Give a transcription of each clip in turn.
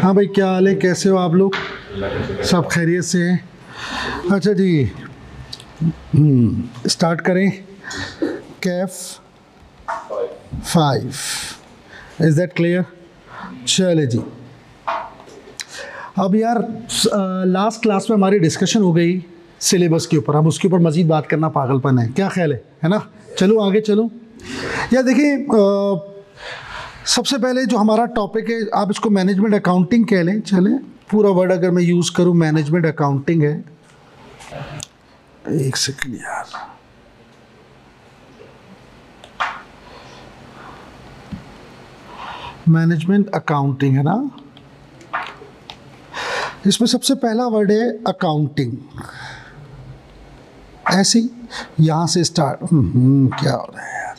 हाँ भाई, क्या हाल है, कैसे हो आप लोग? सब खैरियत से हैं? अच्छा जी, स्टार्ट करें। Kaif 5, is that clear? चले जी। अब यार लास्ट क्लास में हमारी डिस्कशन हो गई सिलेबस के ऊपर, हम उसके ऊपर मज़ीद बात करना पागलपन है, क्या ख्याल है ना? चलो आगे चलो। यार देखिए, सबसे पहले जो हमारा टॉपिक है, आप इसको मैनेजमेंट अकाउंटिंग कह लें, चलें। पूरा वर्ड अगर मैं यूज़ करूं मैनेजमेंट अकाउंटिंग है। एक सेकंड यार, मैनेजमेंट अकाउंटिंग है ना। इसमें सबसे पहला वर्ड है अकाउंटिंग। ऐसे ही यहाँ से स्टार्ट। क्या हो रहा है यार?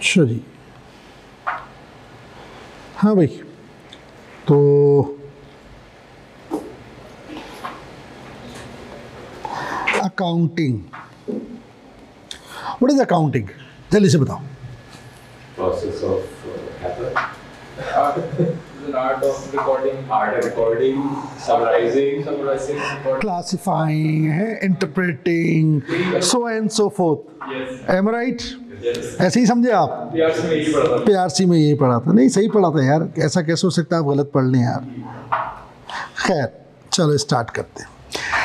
चलिए, हाँ भाई, तो अकाउंटिंग, व्हाट इज अकाउंटिंग? जल्दी से बताओ। Process of an art of recording, summarizing, classifying है, interpreting, so and so forth. Am right? ऐसे ही समझे आप? पीआरसी में यही पढ़ा था। नहीं, सही पढ़ा था यार, ऐसा कैसे हो सकता है आप गलत पढ़ लें यार। खैर चलो स्टार्ट करते हैं।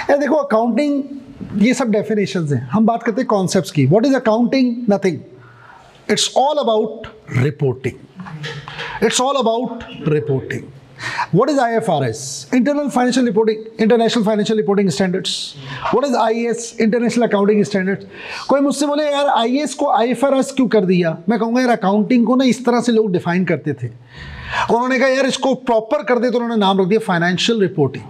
यार देखो, अकाउंटिंग ये सब डेफिनेशंस हैं, हम बात करते हैं कॉन्सेप्ट्स की। What is accounting? Nothing, it's all about reporting. It's all about reporting. What is IFRS? Internal Financial Reporting, International Financial Reporting Standards. What is IAS? International Accounting Standards. कोई मुझसे बोले यार IAS को IFRS क्यों कर दिया? मैं कहूँगा यार अकाउंटिंग को ना इस तरह से लोग डिफाइन करते थे, उन्होंने कहा यार इसको प्रॉपर कर दे, तो उन्होंने नाम रख दिया financial reporting.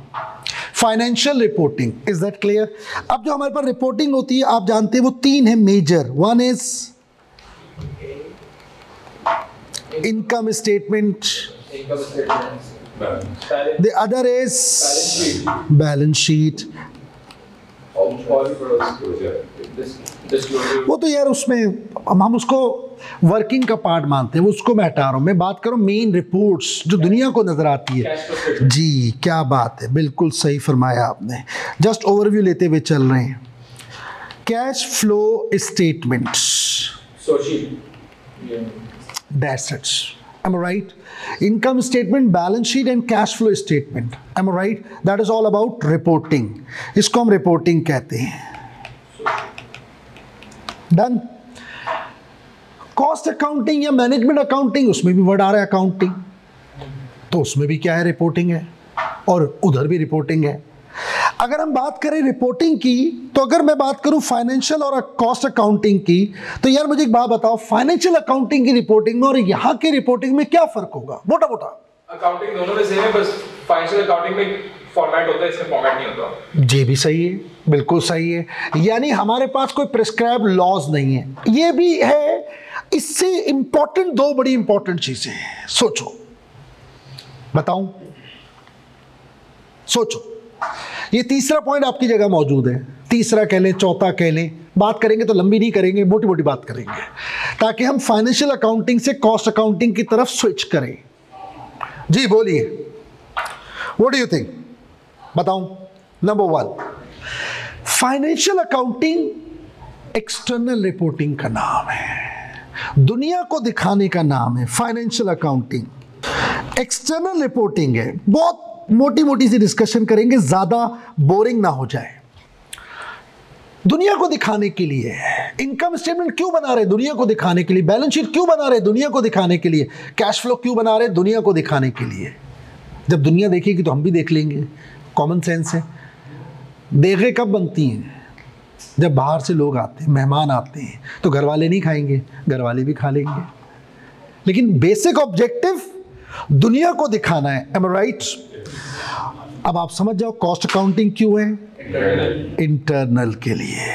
Financial reporting, is that clear? अब जो हमारे पास रिपोर्टिंग होती है, आप जानते हैं वो 3 है major. One is income statement, the other is balance sheet. वो तो यार उसमें हम उसको वर्किंग का पार्ट मानते हैं, वो उसको मैं हटा रहा हूँ। मैं बात करूँ मेन रिपोर्ट्स जो दुनिया को नजर आती है। जी क्या बात है, बिल्कुल सही फरमाया आपने। जस्ट ओवरव्यू लेते हुए चल रहे हैं। Cash flow statements, assets, am I right? Income statement, balance sheet and cash flow statement, am I right? That is all about reporting. इसको हम reporting कहते हैं। Done? Cost accounting या management accounting, उसमें भी वर्ड आ रहा है accounting, तो उसमें भी क्या है? रिपोर्टिंग है, और उधर भी रिपोर्टिंग है। अगर हम बात करें रिपोर्टिंग की, तो अगर मैं बात करूं फाइनेंशियल और कॉस्ट अकाउंटिंग की, तो यार मुझे एक बात बताओ, फाइनेंशियल अकाउंटिंग की रिपोर्टिंग में और यहाँ की रिपोर्टिंग में क्या फर्क होगा? मोटा मोटा अकाउंटिंग दोनों में सेम है, बस फाइनेंशियल अकाउंटिंग में फॉर्मेट होता है, इसमें फॉर्मेट नहीं होता। जी भी सही है, बिल्कुल सही है। यानी हमारे पास कोई प्रिस्क्राइब लॉज नहीं है। ये भी है, इससे इंपॉर्टेंट 2 बड़ी इंपॉर्टेंट चीजें हैं। सोचो, बताऊं? सोचो, ये तीसरा पॉइंट आपकी जगह मौजूद है। तीसरा कह लें, चौथा कह लें, बात करेंगे तो लंबी नहीं करेंगे, मोटी मोटी बात करेंगे, ताकि हम फाइनेंशियल अकाउंटिंग से कॉस्ट अकाउंटिंग की तरफ स्विच करें। जी बोलिए, व्हाट डू यू थिंक? बताऊं? Number 1, financial accounting external reporting का नाम है, दुनिया को दिखाने का नाम है फाइनेंशियल अकाउंटिंग। एक्सटर्नल रिपोर्टिंग है, बहुत मोटी मोटी सी डिस्कशन करेंगे, ज्यादा बोरिंग ना हो जाए। दुनिया को दिखाने के लिए इनकम स्टेटमेंट क्यों बना रहे? दुनिया को दिखाने के लिए। बैलेंस शीट क्यों बना रहे? दुनिया को दिखाने के लिए। कैश फ्लो क्यों बना रहे? दुनिया को दिखाने के लिए। जब दुनिया देखेगी तो हम भी देख लेंगे, कॉमन सेंस है। देखें कब बनती हैं? जब बाहर से लोग आते हैं, मेहमान आते हैं, तो घर वाले नहीं खाएंगे, घर वाले भी खा लेंगे, लेकिन बेसिक ऑब्जेक्टिव दुनिया को दिखाना है। एम आई राइट? अब आप समझ जाओ कॉस्ट अकाउंटिंग क्यों है? इंटरनल के लिए।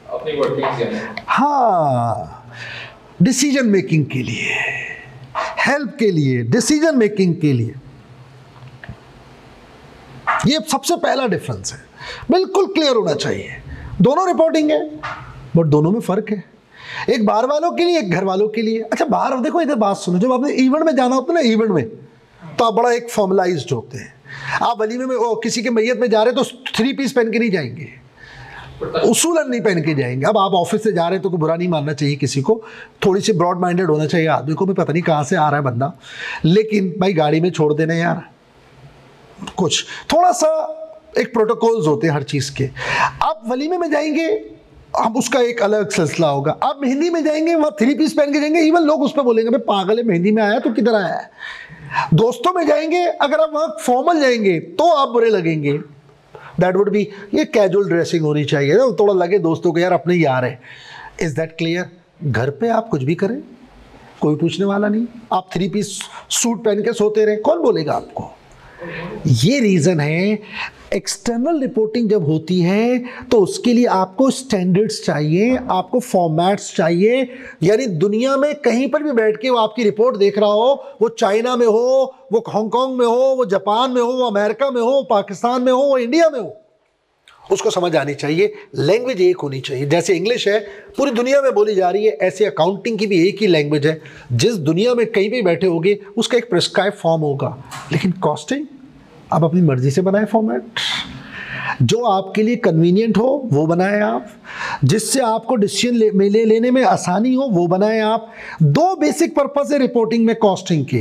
अपनी वर्किंग, हाँ, डिसीजन मेकिंग के लिए, हेल्प के लिए, डिसीजन मेकिंग के लिए। ये सबसे पहला डिफरेंस है, बिल्कुल क्लियर होना चाहिए। दोनों रिपोर्टिंग है बट दोनों में फर्क है, एक बाहर वालों के लिए, एक घर वालों के लिए। अच्छा बाहर देखो, इधर बात सुनो, जब आपने इवेंट में जाना होता है ना, इवेंट में तो आप बड़ा एक फॉर्मलाइज्ड होते हैं। आप वलीमे में किसी के मैयत में जा रहे हैं तो 3 पीस पहन के नहीं जाएंगे, उसूलन नहीं पहन के जाएंगे। अब आप ऑफिस से जा रहे हैं तो कोई बुरा नहीं मानना चाहिए किसी को, थोड़ी सी ब्रॉड माइंडेड होना चाहिए आदमी को भी, पता नहीं कहाँ से आ रहा है बंदा, लेकिन भाई गाड़ी में छोड़ देना यार, कुछ थोड़ा सा एक प्रोटोकॉल्स होते हैं हर चीज़ के। आप वलीमे में जाएंगे, अब उसका एक अलग सिलसिला होगा। आप मेहंदी में जाएंगे, वहाँ 3 पीस पहन के जाएंगे, इवन लोग उस पर बोलेंगे भाई पागल है, मेहंदी में आया तो किधर आया है। दोस्तों में जाएंगे, अगर आप वहाँ फॉर्मल जाएंगे तो आप बुरे लगेंगे। दैट वुड बी, ये कैजुअल ड्रेसिंग होनी चाहिए ना, थोड़ा लगे दोस्तों को यार अपने यार है। Is that clear? घर पे आप कुछ भी करें, कोई पूछने वाला नहीं। आप 3 पीस सूट पहन के सोते रहे, कौन बोलेगा आपको? ये रीज़न है। एक्सटर्नल रिपोर्टिंग जब होती है तो उसके लिए आपको स्टैंडर्ड्स चाहिए, आपको फॉर्मेट्स चाहिए। यानी दुनिया में कहीं पर भी बैठ के वो आपकी रिपोर्ट देख रहा हो, वो चाइना में हो, वो हांगकांग में हो, वो जापान में हो, वो अमेरिका में हो, पाकिस्तान में हो, वो इंडिया में हो, उसको समझ आनी चाहिए। लैंग्वेज एक होनी चाहिए। जैसे इंग्लिश है पूरी दुनिया में बोली जा रही है, ऐसे अकाउंटिंग की भी एक ही लैंग्वेज है। जिस दुनिया में कहीं भी बैठे होगे उसका एक प्रिस्क्राइब फॉर्म होगा, लेकिन कॉस्टिंग आप अपनी मर्जी से बनाए फॉर्मेट, जो आपके लिए कन्वीनियंट हो वो बनाए आप, जिससे आपको डिसीजन लेने में आसानी हो वो बनाए आप। 2 बेसिक पर्पस है रिपोर्टिंग में कॉस्टिंग के।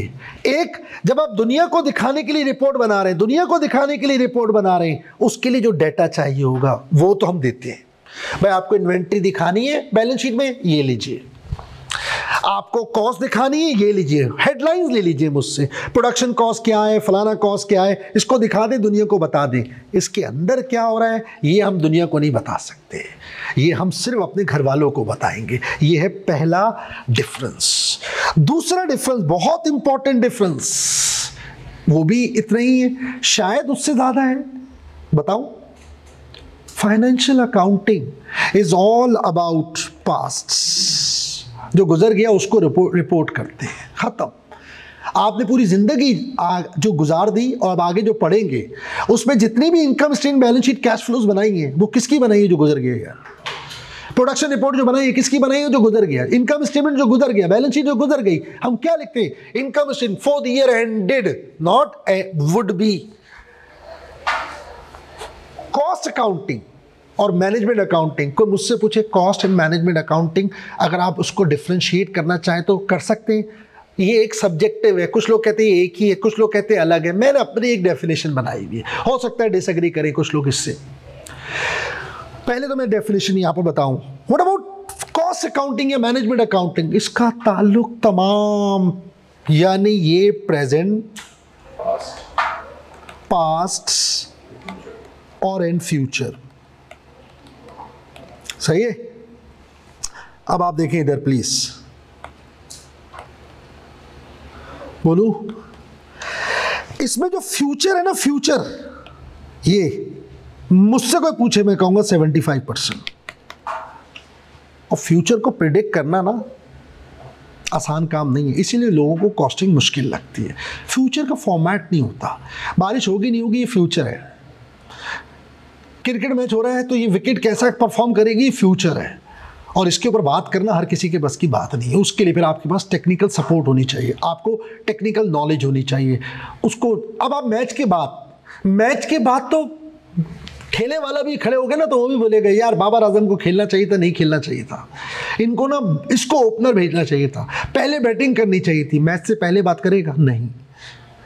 एक, जब आप दुनिया को दिखाने के लिए रिपोर्ट बना रहे हैं, दुनिया को दिखाने के लिए रिपोर्ट बना रहे हैं, उसके लिए जो डाटा चाहिए होगा वो तो हम देते हैं। भाई आपको इन्वेंट्री दिखानी है बैलेंस शीट में, ये लीजिए। आपको कॉस्ट दिखानी है, ये लीजिए, हेडलाइंस ले लीजिए मुझसे, प्रोडक्शन कॉस्ट क्या है, फलाना कॉस्ट क्या है, इसको दिखा दें, दुनिया को बता दें। इसके अंदर क्या हो रहा है ये हम दुनिया को नहीं बता सकते, ये हम सिर्फ अपने घर वालों को बताएंगे। ये है पहला डिफरेंस। दूसरा डिफरेंस, बहुत इंपॉर्टेंट डिफरेंस, वो भी इतना ही है, शायद उससे ज़्यादा है। बताऊं? Financial accounting is all about past. जो गुजर गया उसको रिपोर्ट करते हैं, ख़त्म। आपने पूरी ज़िंदगी जो गुजार दी और अब आगे जो पढ़ेंगे उसमें जितनी भी income statement, balance sheet, cash flows बनाई हैं वो किसकी बनाई है? जो गुजर गया यार। प्रोडक्शन रिपोर्ट जो बनाई है किसकी बनाई है? जो गुजर गया। इनकम स्टेटमेंट जो गुजर गया, बैलेंस शीट जो गुजर गई, हम क्या लिखते हैं? Income statement for the year ended, not would be. Cost accounting और मैनेजमेंट अकाउंटिंग, कोई मुझसे पूछे कॉस्ट एंड मैनेजमेंट अकाउंटिंग, अगर आप उसको डिफ्रेंशिएट करना चाहें तो कर सकते हैं। ये एक सब्जेक्टिव है, कुछ लोग कहते हैं एक ही है, कुछ लोग कहते हैं अलग है। मैंने अपनी एक डेफिनेशन बनाई हुई है, हो सकता है डिसएग्री करें कुछ लोग इससे। पहले तो मैं डेफिनेशन यहाँ पर बताऊँ। व्हाट अबाउट कॉस्ट अकाउंटिंग या मैनेजमेंट अकाउंटिंग? इसका ताल्लुक तमाम, यानी ये प्रेजेंट, पास्ट और इन फ्यूचर। सही है? अब आप देखें इधर प्लीज, बोलू, इसमें जो फ्यूचर है ना, फ्यूचर, ये मुझसे कोई पूछे मैं कहूंगा 75%। और फ्यूचर को प्रिडिक्ट करना ना आसान काम नहीं है, इसीलिए लोगों को कॉस्टिंग मुश्किल लगती है। फ्यूचर का फॉर्मेट नहीं होता, बारिश होगी नहीं होगी ये फ्यूचर है। क्रिकेट मैच हो रहा है तो ये विकेट कैसा परफॉर्म करेगी, ये फ्यूचर है। और इसके ऊपर बात करना हर किसी के बस की बात नहीं है। उसके लिए फिर आपके पास टेक्निकल सपोर्ट होनी चाहिए, आपको टेक्निकल नॉलेज होनी चाहिए उसको। अब आप मैच के बाद तो ठेले वाला भी खड़े हो गए ना, तो वो भी बोलेगा यार बाबर आजम को खेलना चाहिए था, नहीं खेलना चाहिए था, इनको ना इसको ओपनर भेजना चाहिए था, पहले बैटिंग करनी चाहिए थी। मैच से पहले बात करेगा नहीं।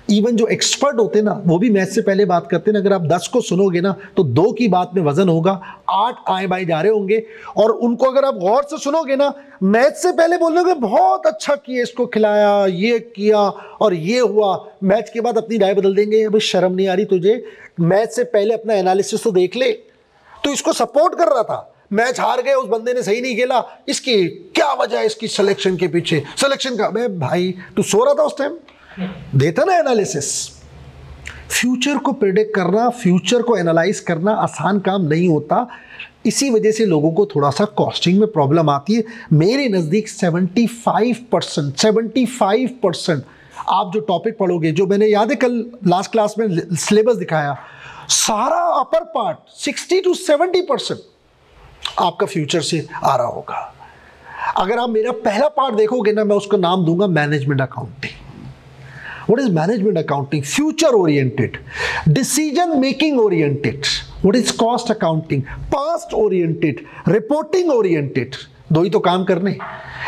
इवन जो एक्सपर्ट होते हैं ना वो भी मैच से पहले बात करते हैं ना। अगर आप 10 को सुनोगे ना तो 2 की बात में वजन होगा, 8 आए बाएं जा रहे होंगे। और उनको अगर आप गौर से सुनोगे ना, मैच से पहले बोलोगे बहुत अच्छा किया, इसको खिलाया, ये किया और ये हुआ, मैच के बाद अपनी राय बदल देंगे। अभी शर्म नहीं आ रही तुझे? मैच से पहले अपना एनालिसिस तो देख ले। तो इसको सपोर्ट कर रहा था, मैच हार गए, उस बंदे ने सही नहीं खेला, इसकी क्या वजह है? इसकी सिलेक्शन के पीछे, सिलेक्शन का। भाई तू सो रहा था उस टाइम, देता ना एनालिसिस। फ्यूचर को प्रेडिक्ट करना, फ्यूचर को एनालाइज करना आसान काम नहीं होता। इसी वजह से लोगों को थोड़ा सा कॉस्टिंग में प्रॉब्लम आती है। मेरे नज़दीक 75% आप जो टॉपिक पढ़ोगे, जो मैंने याद है कल लास्ट क्लास में सिलेबस दिखाया, सारा अपर पार्ट 60 to 70% आपका फ्यूचर से आ रहा होगा। अगर आप मेरा पहला पार्ट देखोगे ना, मैं उसको नाम दूंगा management accounting. What is management accounting? Future oriented, decision making oriented. What is cost accounting? Past oriented, reporting oriented. दो ही तो काम करने,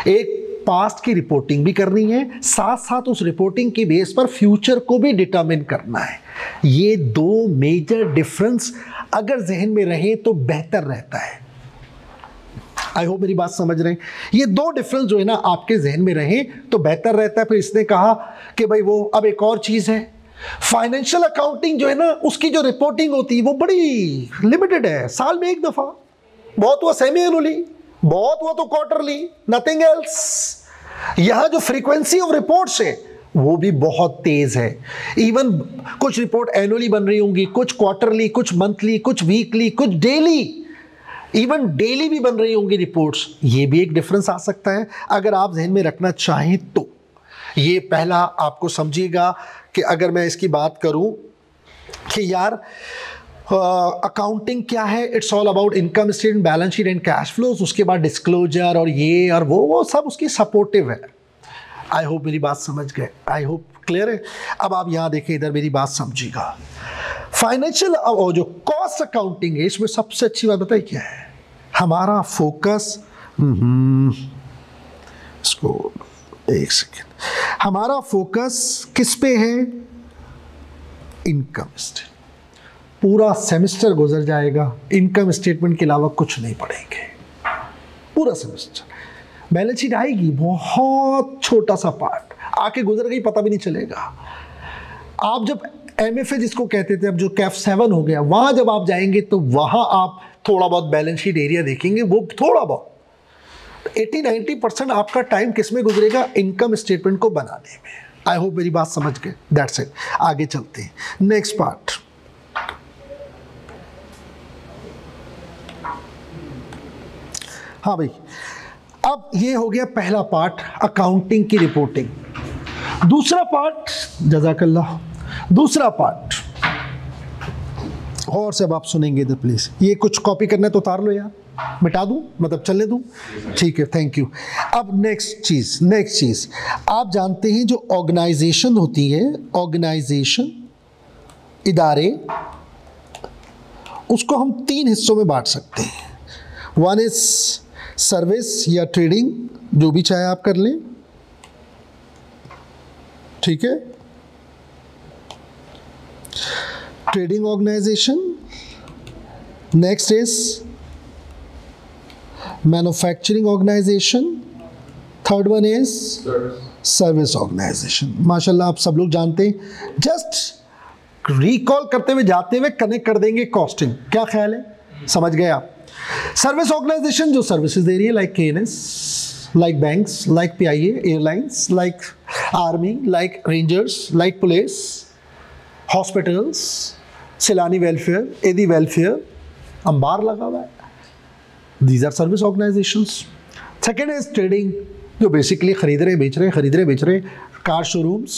एक पास्ट की रिपोर्टिंग भी करनी है, साथ साथ उस रिपोर्टिंग की बेस पर फ्यूचर को भी डिटरमिन करना है। ये दो मेजर डिफरेंस अगर जहन में रहे तो बेहतर रहता है। आई होप मेरी बात समझ रहे हैं। ये दो डिफरेंस जो है ना आपके जहन में रहे तो बेहतर रहता है। फिर इसने कहा कि भाई वो अब एक और चीज़ है, फाइनेंशियल अकाउंटिंग जो है ना उसकी जो रिपोर्टिंग होती है वो बड़ी लिमिटेड है, साल में एक दफ़ा, बहुत हुआ सेमी एनुअली, बहुत हुआ तो क्वार्टरली, नथिंग एल्स। यहाँ जो फ्रीक्वेंसी ऑफ रिपोर्ट्स है वो भी बहुत तेज़ है। इवन कुछ रिपोर्ट एनुअली बन रही होंगी, कुछ क्वार्टरली, कुछ मंथली, कुछ वीकली, कुछ डेली, इवन डेली भी बन रही होंगी रिपोर्ट्स। ये भी एक डिफरेंस आ सकता है अगर आप जहन में रखना चाहें तो। ये पहला आपको समझिएगा कि अगर मैं इसकी बात करूं कि यार अकाउंटिंग क्या है, it's all about income statement, balance sheet and cash flows, उसके बाद डिस्क्लोजर और ये और वो सब उसकी सपोर्टिव है। आई होप मेरी बात समझ गए, आई होप क्लियर है। अब आप यहाँ देखें, इधर मेरी बात समझिएगा। फाइनेंशियल और जो कॉस्ट अकाउंटिंग है, इसमें सबसे अच्छी बात बताइए क्या है, हमारा फोकस, इसको एक सेकेंड, हमारा फोकस किस पे है, इनकम स्टेटमेंट। पूरा सेमेस्टर गुजर जाएगा इनकम स्टेटमेंट के अलावा कुछ नहीं पढ़ेंगे, पूरा सेमेस्टर। बैलेंस शीट आएगी, बहुत छोटा सा पार्ट, आके गुजर गई पता भी नहीं चलेगा। आप जब MFA जिसको कहते थे, अब जो कैफ 7 हो गया, वहाँ जब आप जाएंगे तो वहाँ आप थोड़ा बहुत बैलेंस शीट एरिया देखेंगे, वो थोड़ा बहुत 80-90% आपका टाइम किस में गुजरेगा, इनकम स्टेटमेंट को बनाने में। आई होप मेरी बात समझ गए, दैट्स इट। आगे चलते हैं, नेक्स्ट पार्ट। हाँ भाई, अब ये हो गया पहला पार्ट, अकाउंटिंग की रिपोर्टिंग। दूसरा पार्ट, जज़ाकल्लाह, दूसरा पार्ट और सब आप सुनेंगे इधर प्लीज। ये कुछ कॉपी करना है तो उतार लो यार, मिटा दूं, मतलब चलने दूं, ठीक है, थैंक यू। अब नेक्स्ट चीज आप जानते हैं जो ऑर्गेनाइजेशन होती है, ऑर्गेनाइजेशन, इदारे, उसको हम 3 हिस्सों में बांट सकते हैं। वन इज सर्विस या ट्रेडिंग, जो भी चाहे आप कर लें, ठीक है, trading organization. Next is manufacturing organization, third one is service organization. माशाल्लाह आप सब लोग जानते हैं, जस्ट रिकॉल करते हुए जाते हुए कनेक्ट कर देंगे कॉस्टिंग। क्या ख्याल है, समझ गए आप? सर्विस ऑर्गेनाइजेशन जो सर्विसेज दे रही है, like KNS, like banks, like PIA, airlines, like army, like rangers, like police, hospitals, Saylani welfare, Edhi welfare, अंबार लगा हुआ है, these are service organizations. Second is trading, जो बेसिकली खरीद रहे बेच रहे, कार शोरूम्स,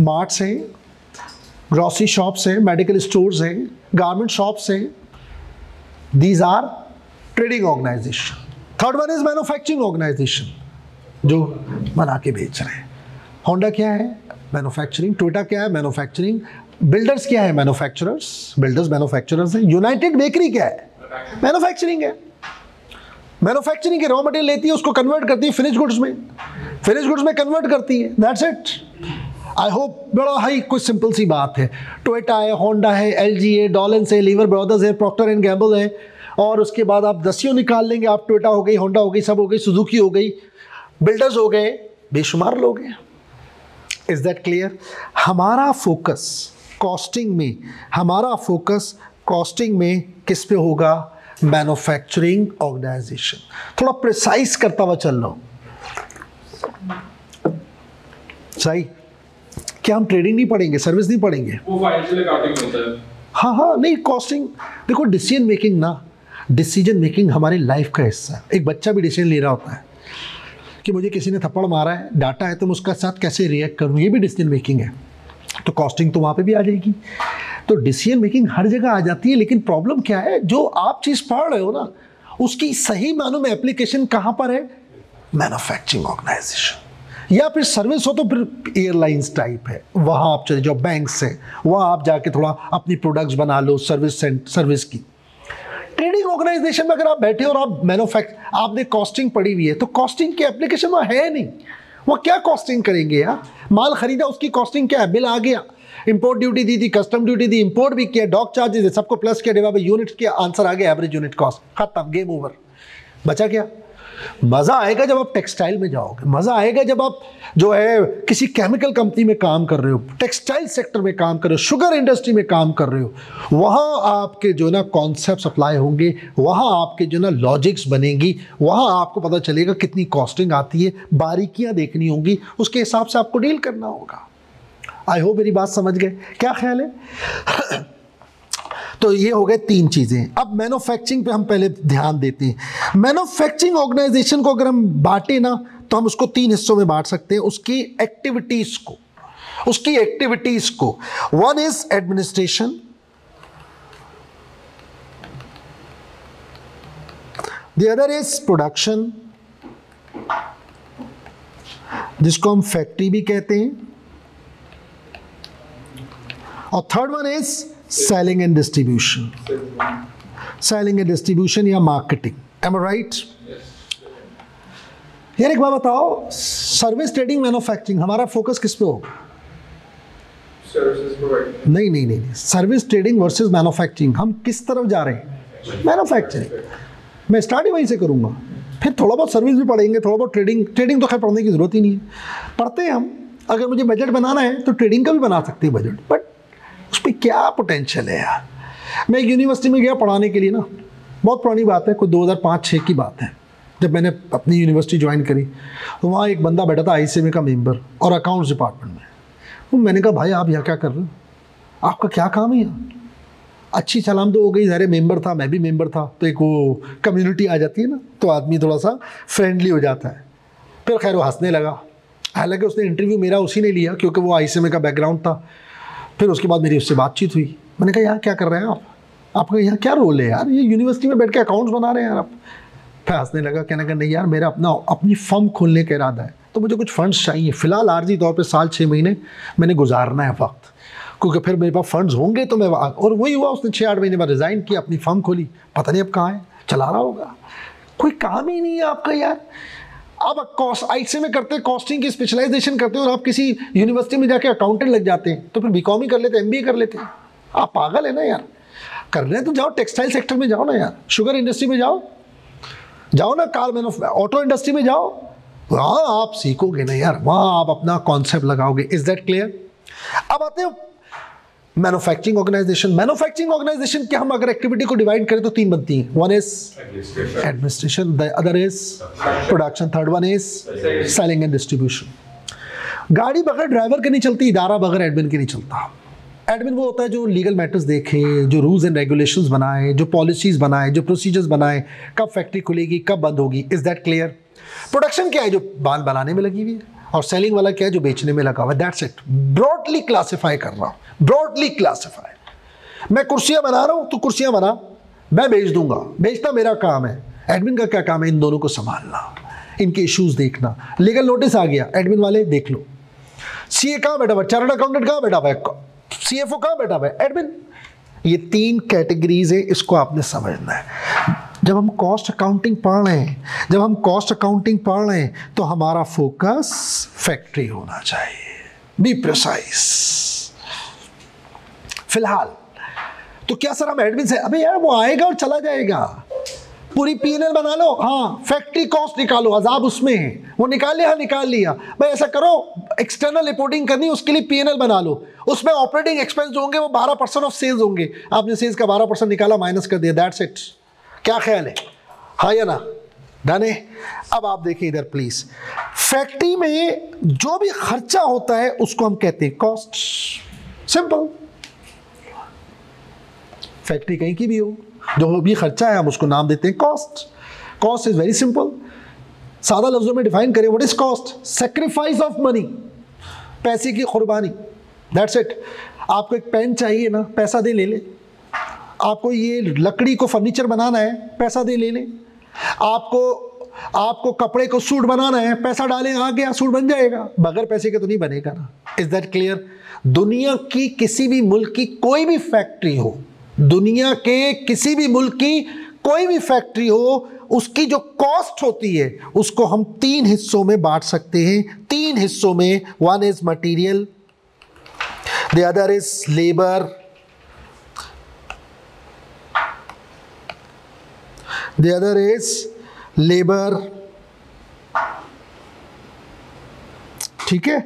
मार्ट्स हैं, ग्रॉसरी शॉप्स हैं, मेडिकल स्टोर्स हैं, गारमेंट शॉप्स हैं, these are trading organization. Third one is manufacturing organization, जो बना के बेच रहे हैं। होंडा क्या है, मैन्युफैक्चरिंग। टोयोटा क्या है, मैन्युफैक्चरिंग। बिल्डर्स क्या है, मैन्युफैक्चरर्स, बिल्डर्स मैन्युफैक्चरर्स हैं। यूनाइटेड बेकरी क्या है, मैन्युफैक्चरिंग है। मैन्युफैक्चरिंग के रॉ मटेरियल लेती है, उसको कन्वर्ट करती है फिनिश गुड्स में कन्वर्ट करती है, दैट्स इट। आई होप बड़ा हाई, कुछ सिंपल सी बात है। टोयोटा है, होंडा है, LG है, डॉलेंस है, लीवर ब्रदर्स है, प्रॉक्टर एंड गैम्बल है, और उसके बाद आप दसियों निकाल लेंगे, आप टोयोटा हो गई, होंडा हो गई, सब हो गई, सुजुकी हो गई, बिल्डर्स हो गए, बेशुमार लोग हैं। Is that clear? हमारा फोकस कॉस्टिंग में किस पे होगा, मैन्युफैक्चरिंग ऑर्गेनाइजेशन। थोड़ा प्रिसाइज करता हुआ चल रहा हूँ, सही? क्या हम ट्रेडिंग नहीं पढ़ेंगे, सर्विस नहीं पढ़ेंगे? वो फाइनेंशियल अकाउंटिंग होता है। हाँ, नहीं, कॉस्टिंग देखो, डिसीजन मेकिंग हमारी लाइफ का हिस्सा है। एक बच्चा भी डिसीजन ले रहा होता है कि मुझे किसी ने थप्पड़ मारा है, डांटा है, तो मैं उसका साथ कैसे रिएक्ट करूँ, ये भी डिसीजन मेकिंग है। तो कॉस्टिंग तो वहाँ पे भी आ जाएगी। तो डिसीजन मेकिंग हर जगह आ जाती है, लेकिन प्रॉब्लम क्या है, जो आप चीज़ पढ़ रहे हो ना, उसकी सही मानों में एप्लीकेशन कहाँ पर है? Manufacturing organization. या फिर सर्विस हो तो फिर एयरलाइंस टाइप है, वहाँ आप चले जाओ, बैंक्स है, वहाँ आप जाके थोड़ा अपनी प्रोडक्ट्स बना लो सर्विस की। ट्रेडिंग ऑर्गेनाइजेशन में अगर आप बैठे और आप आपने कॉस्टिंग पढ़ी हुई है, तो कॉस्टिंग की एप्लीकेशन वहाँ है नहीं। वो क्या कॉस्टिंग करेंगे यार? माल खरीदा, उसकी कॉस्टिंग क्या है? बिल आ गया, इंपोर्ट ड्यूटी दी थी, कस्टम ड्यूटी दी, इंपोर्ट भी किया, डॉक चार्जेस है, सबको प्लस किया, डिवाइड बाय यूनिट्स किया, आंसर आ गया एवरेज यूनिट कॉस्ट, खत्म, गेम ओवर। बचा क्या? मज़ा आएगा जब आप टेक्सटाइल में जाओगे, मज़ा आएगा जब आप जो है किसी केमिकल कंपनी में काम कर रहे हो, टेक्सटाइल सेक्टर में काम कर रहे हो, शुगर इंडस्ट्री में काम कर रहे हो, वहाँ आपके जो ना कॉन्सेप्ट अप्लाई होंगे, वहाँ आपके जो ना लॉजिक्स बनेंगी, वहाँ आपको पता चलेगा कितनी कॉस्टिंग आती है, बारीकियाँ देखनी होंगी, उसके हिसाब से आपको डील करना होगा। आई होप मेरी बात समझ गए, क्या ख्याल है? तो ये हो गए 3 चीज़ें। अब मैन्युफैक्चरिंग पे हम पहले ध्यान देते हैं। मैन्युफैक्चरिंग ऑर्गेनाइजेशन को अगर हम बांटे ना, तो हम उसको 3 हिस्सों में बांट सकते हैं, उसकी एक्टिविटीज़ को। One is administration, the other is production, जिसको हम फैक्ट्री भी कहते हैं, और third one is selling and distribution. Selling and distribution या मार्केटिंग। एम आई राइट? यार एक बात बताओ, सर्विस, ट्रेडिंग, मैन्युफैक्चरिंग, हमारा फोकस किस पे होगा? नहीं, सर्विस, ट्रेडिंग वर्सेस मैन्युफैक्चरिंग। हम किस तरफ जा रहे हैं? मैन्युफैक्चरिंग। मैं स्टार्ट ही वहीं से करूंगा, फिर थोड़ा बहुत सर्विस भी पढ़ेंगे, थोड़ा बहुत ट्रेडिंग तो खैर पढ़ने की जरूरत ही नहीं है, पढ़ते हैं हम। अगर मुझे बजट बनाना है तो ट्रेडिंग का भी बना सकते हैं बजट, बट उस पर क्या पोटेंशियल है यार। मैं एक यूनिवर्सिटी में गया पढ़ाने के लिए ना, बहुत पुरानी बात है, कोई 2005-06 की बात है, जब मैंने अपनी यूनिवर्सिटी ज्वाइन करी, तो वहाँ एक बंदा बैठा था ICMA का मेंबर और अकाउंट्स डिपार्टमेंट में। तो मैंने कहा भाई आप यहाँ क्या कर रहे हो, आपका क्या काम है यहाँ? अच्छी सलाम तो हो गई, ज़ाहिर मेंबर था, मैं भी मेंबर था, तो एक वो कम्युनिटी आ जाती है ना, तो आदमी थोड़ा सा फ्रेंडली हो जाता है। फिर खैर वो हंसने लगा, हालांकि उसने इंटरव्यू मेरा उसी ने लिया क्योंकि वो ICMA का बैकग्राउंड था। फिर उसके बाद मेरी उससे बातचीत हुई, मैंने कहा यार क्या कर रहे हैं आप, आपका यहाँ क्या रोल है यार, ये यूनिवर्सिटी में बैठ के अकाउंट्स बना रहे हैं यार आप? फिर हंसने लगा, कहने का नहीं यार मेरा अपनी फर्म खोलने का इरादा है, तो मुझे कुछ फंड्स चाहिए, फ़िलहाल आर्जी तौर पे 6 महीने मैंने गुजारना है वक्त, क्योंकि फिर मेरे पास फंड्स होंगे तो मैं। और वही हुआ, उसने 6-8 महीने बाद रिज़ाइन किया, अपनी फर्म खोली, पता नहीं अब कहाँ है, चला रहा होगा। कोई काम ही नहीं है आपका यार। आप ICMA करते, कॉस्टिंग की स्पेशलाइजेशन करते हो, और आप किसी यूनिवर्सिटी में जाके अकाउंटेंट लग जाते हैं, तो फिर BCom ही कर लेते, MBA कर लेते हैं। आप पागल है ना यार। कर रहे हैं तो जाओ टेक्सटाइल सेक्टर में जाओ ना यार, शुगर इंडस्ट्री में जाओ ना, ऑटो इंडस्ट्री में जाओ, वहाँ आप सीखोगे ना यार, वहाँ आप अपना कॉन्सेप्ट लगाओगे। Is that clear? अब आते हैं मैन्युफैक्चरिंग ऑर्गेनाइजेशन। मैन्युफैक्चरिंग ऑर्गेनाइजेशन की हम अगर एक्टिविटी को डिवाइड करें तो 3 बनती हैं। One is administration, the other is production, third one is selling and distribution. गाड़ी बगैर ड्राइवर के नहीं चलती, इदारा बगैर एडमिन के नहीं चलता। एडमिन वो होता है जो लीगल मैटर्स देखे, जो रूल्स एंड रेगुलेशंस बनाए, जो पॉलिसीज बनाए, जो प्रोसीजर्स बनाए, कब फैक्ट्री खुलेगी, कब बंद होगी। Is that clear? प्रोडक्शन क्या है? जो माल बनाने में लगी हुई है, और सेलिंग वाला क्या है? जो बेचने में लगा हुआ है। That's it. ब्रॉडली क्लासिफाई कर रहा हूँ, ब्रॉडली क्लासिफाई। मैं कुर्सियाँ बना रहा हूँ तो कुर्सियाँ बना, मैं बेच दूंगा, बेचना मेरा काम है। एडमिन का क्या काम है? इन दोनों को संभालना, इनके इश्यूज देखना। लीगल नोटिस आ गया, एडमिन वाले देख लो। CA कहाँ बैठा हुआ है? चार्टर्ड अकाउंटेंट कहाँ बैठा हुआ है? CFO कहाँ बैठा हुआ है? एडमिन। ये 3 कैटेगरीज है, इसको आपने समझना है। जब हम कॉस्ट अकाउंटिंग पढ़ रहे हैं, तो हमारा फोकस फैक्ट्री होना चाहिए। Be precise. फिलहाल तो क्या सर हम एडमिन से, अबे यार वो आएगा और चला जाएगा, पूरी P&L बना लो, हाँ फैक्ट्री कॉस्ट निकालो, अजाब उसमें है, वो निकाल लिया, निकाल लिया। भाई ऐसा करो, एक्सटर्नल रिपोर्टिंग करनी, उसके लिए P&L बना लो, उसमें ऑपरेटिंग एक्सपेंस जो होंगे वो 12% ऑफ सेल्स होंगे, आपने सेल्स का 12% निकाला, माइनस कर दिया, दैट्स इट। क्या ख्याल है? हाँ या ना? डन है? अब आप देखिए इधर प्लीज। फैक्ट्री में जो भी खर्चा होता है उसको हम कहते हैं कॉस्ट। सिंपल। फैक्ट्री कहीं की भी हो, जो भी खर्चा है हम उसको नाम देते हैं cost. Cost is very simple. सादा लफ्जों में डिफाइन करें, what is cost? Sacrifice of money, पैसे की कुर्बानी, दैट्स इट। आपको एक पेन चाहिए ना, पैसा दे ले ले। आपको ये लकड़ी को फर्नीचर बनाना है, पैसा दे ले ले। आपको कपड़े को सूट बनाना है, पैसा डालें आ गया सूट बन जाएगा। बगैर पैसे के तो नहीं बनेगा ना। Is that clear? दुनिया की किसी भी मुल्क की कोई भी फैक्ट्री हो, दुनिया के किसी भी मुल्क की कोई भी फैक्ट्री हो, उसकी जो कॉस्ट होती है उसको हम 3 हिस्सों में बांट सकते हैं। 3 हिस्सों में, one is material, the other is labour, the other is labour, ठीक है,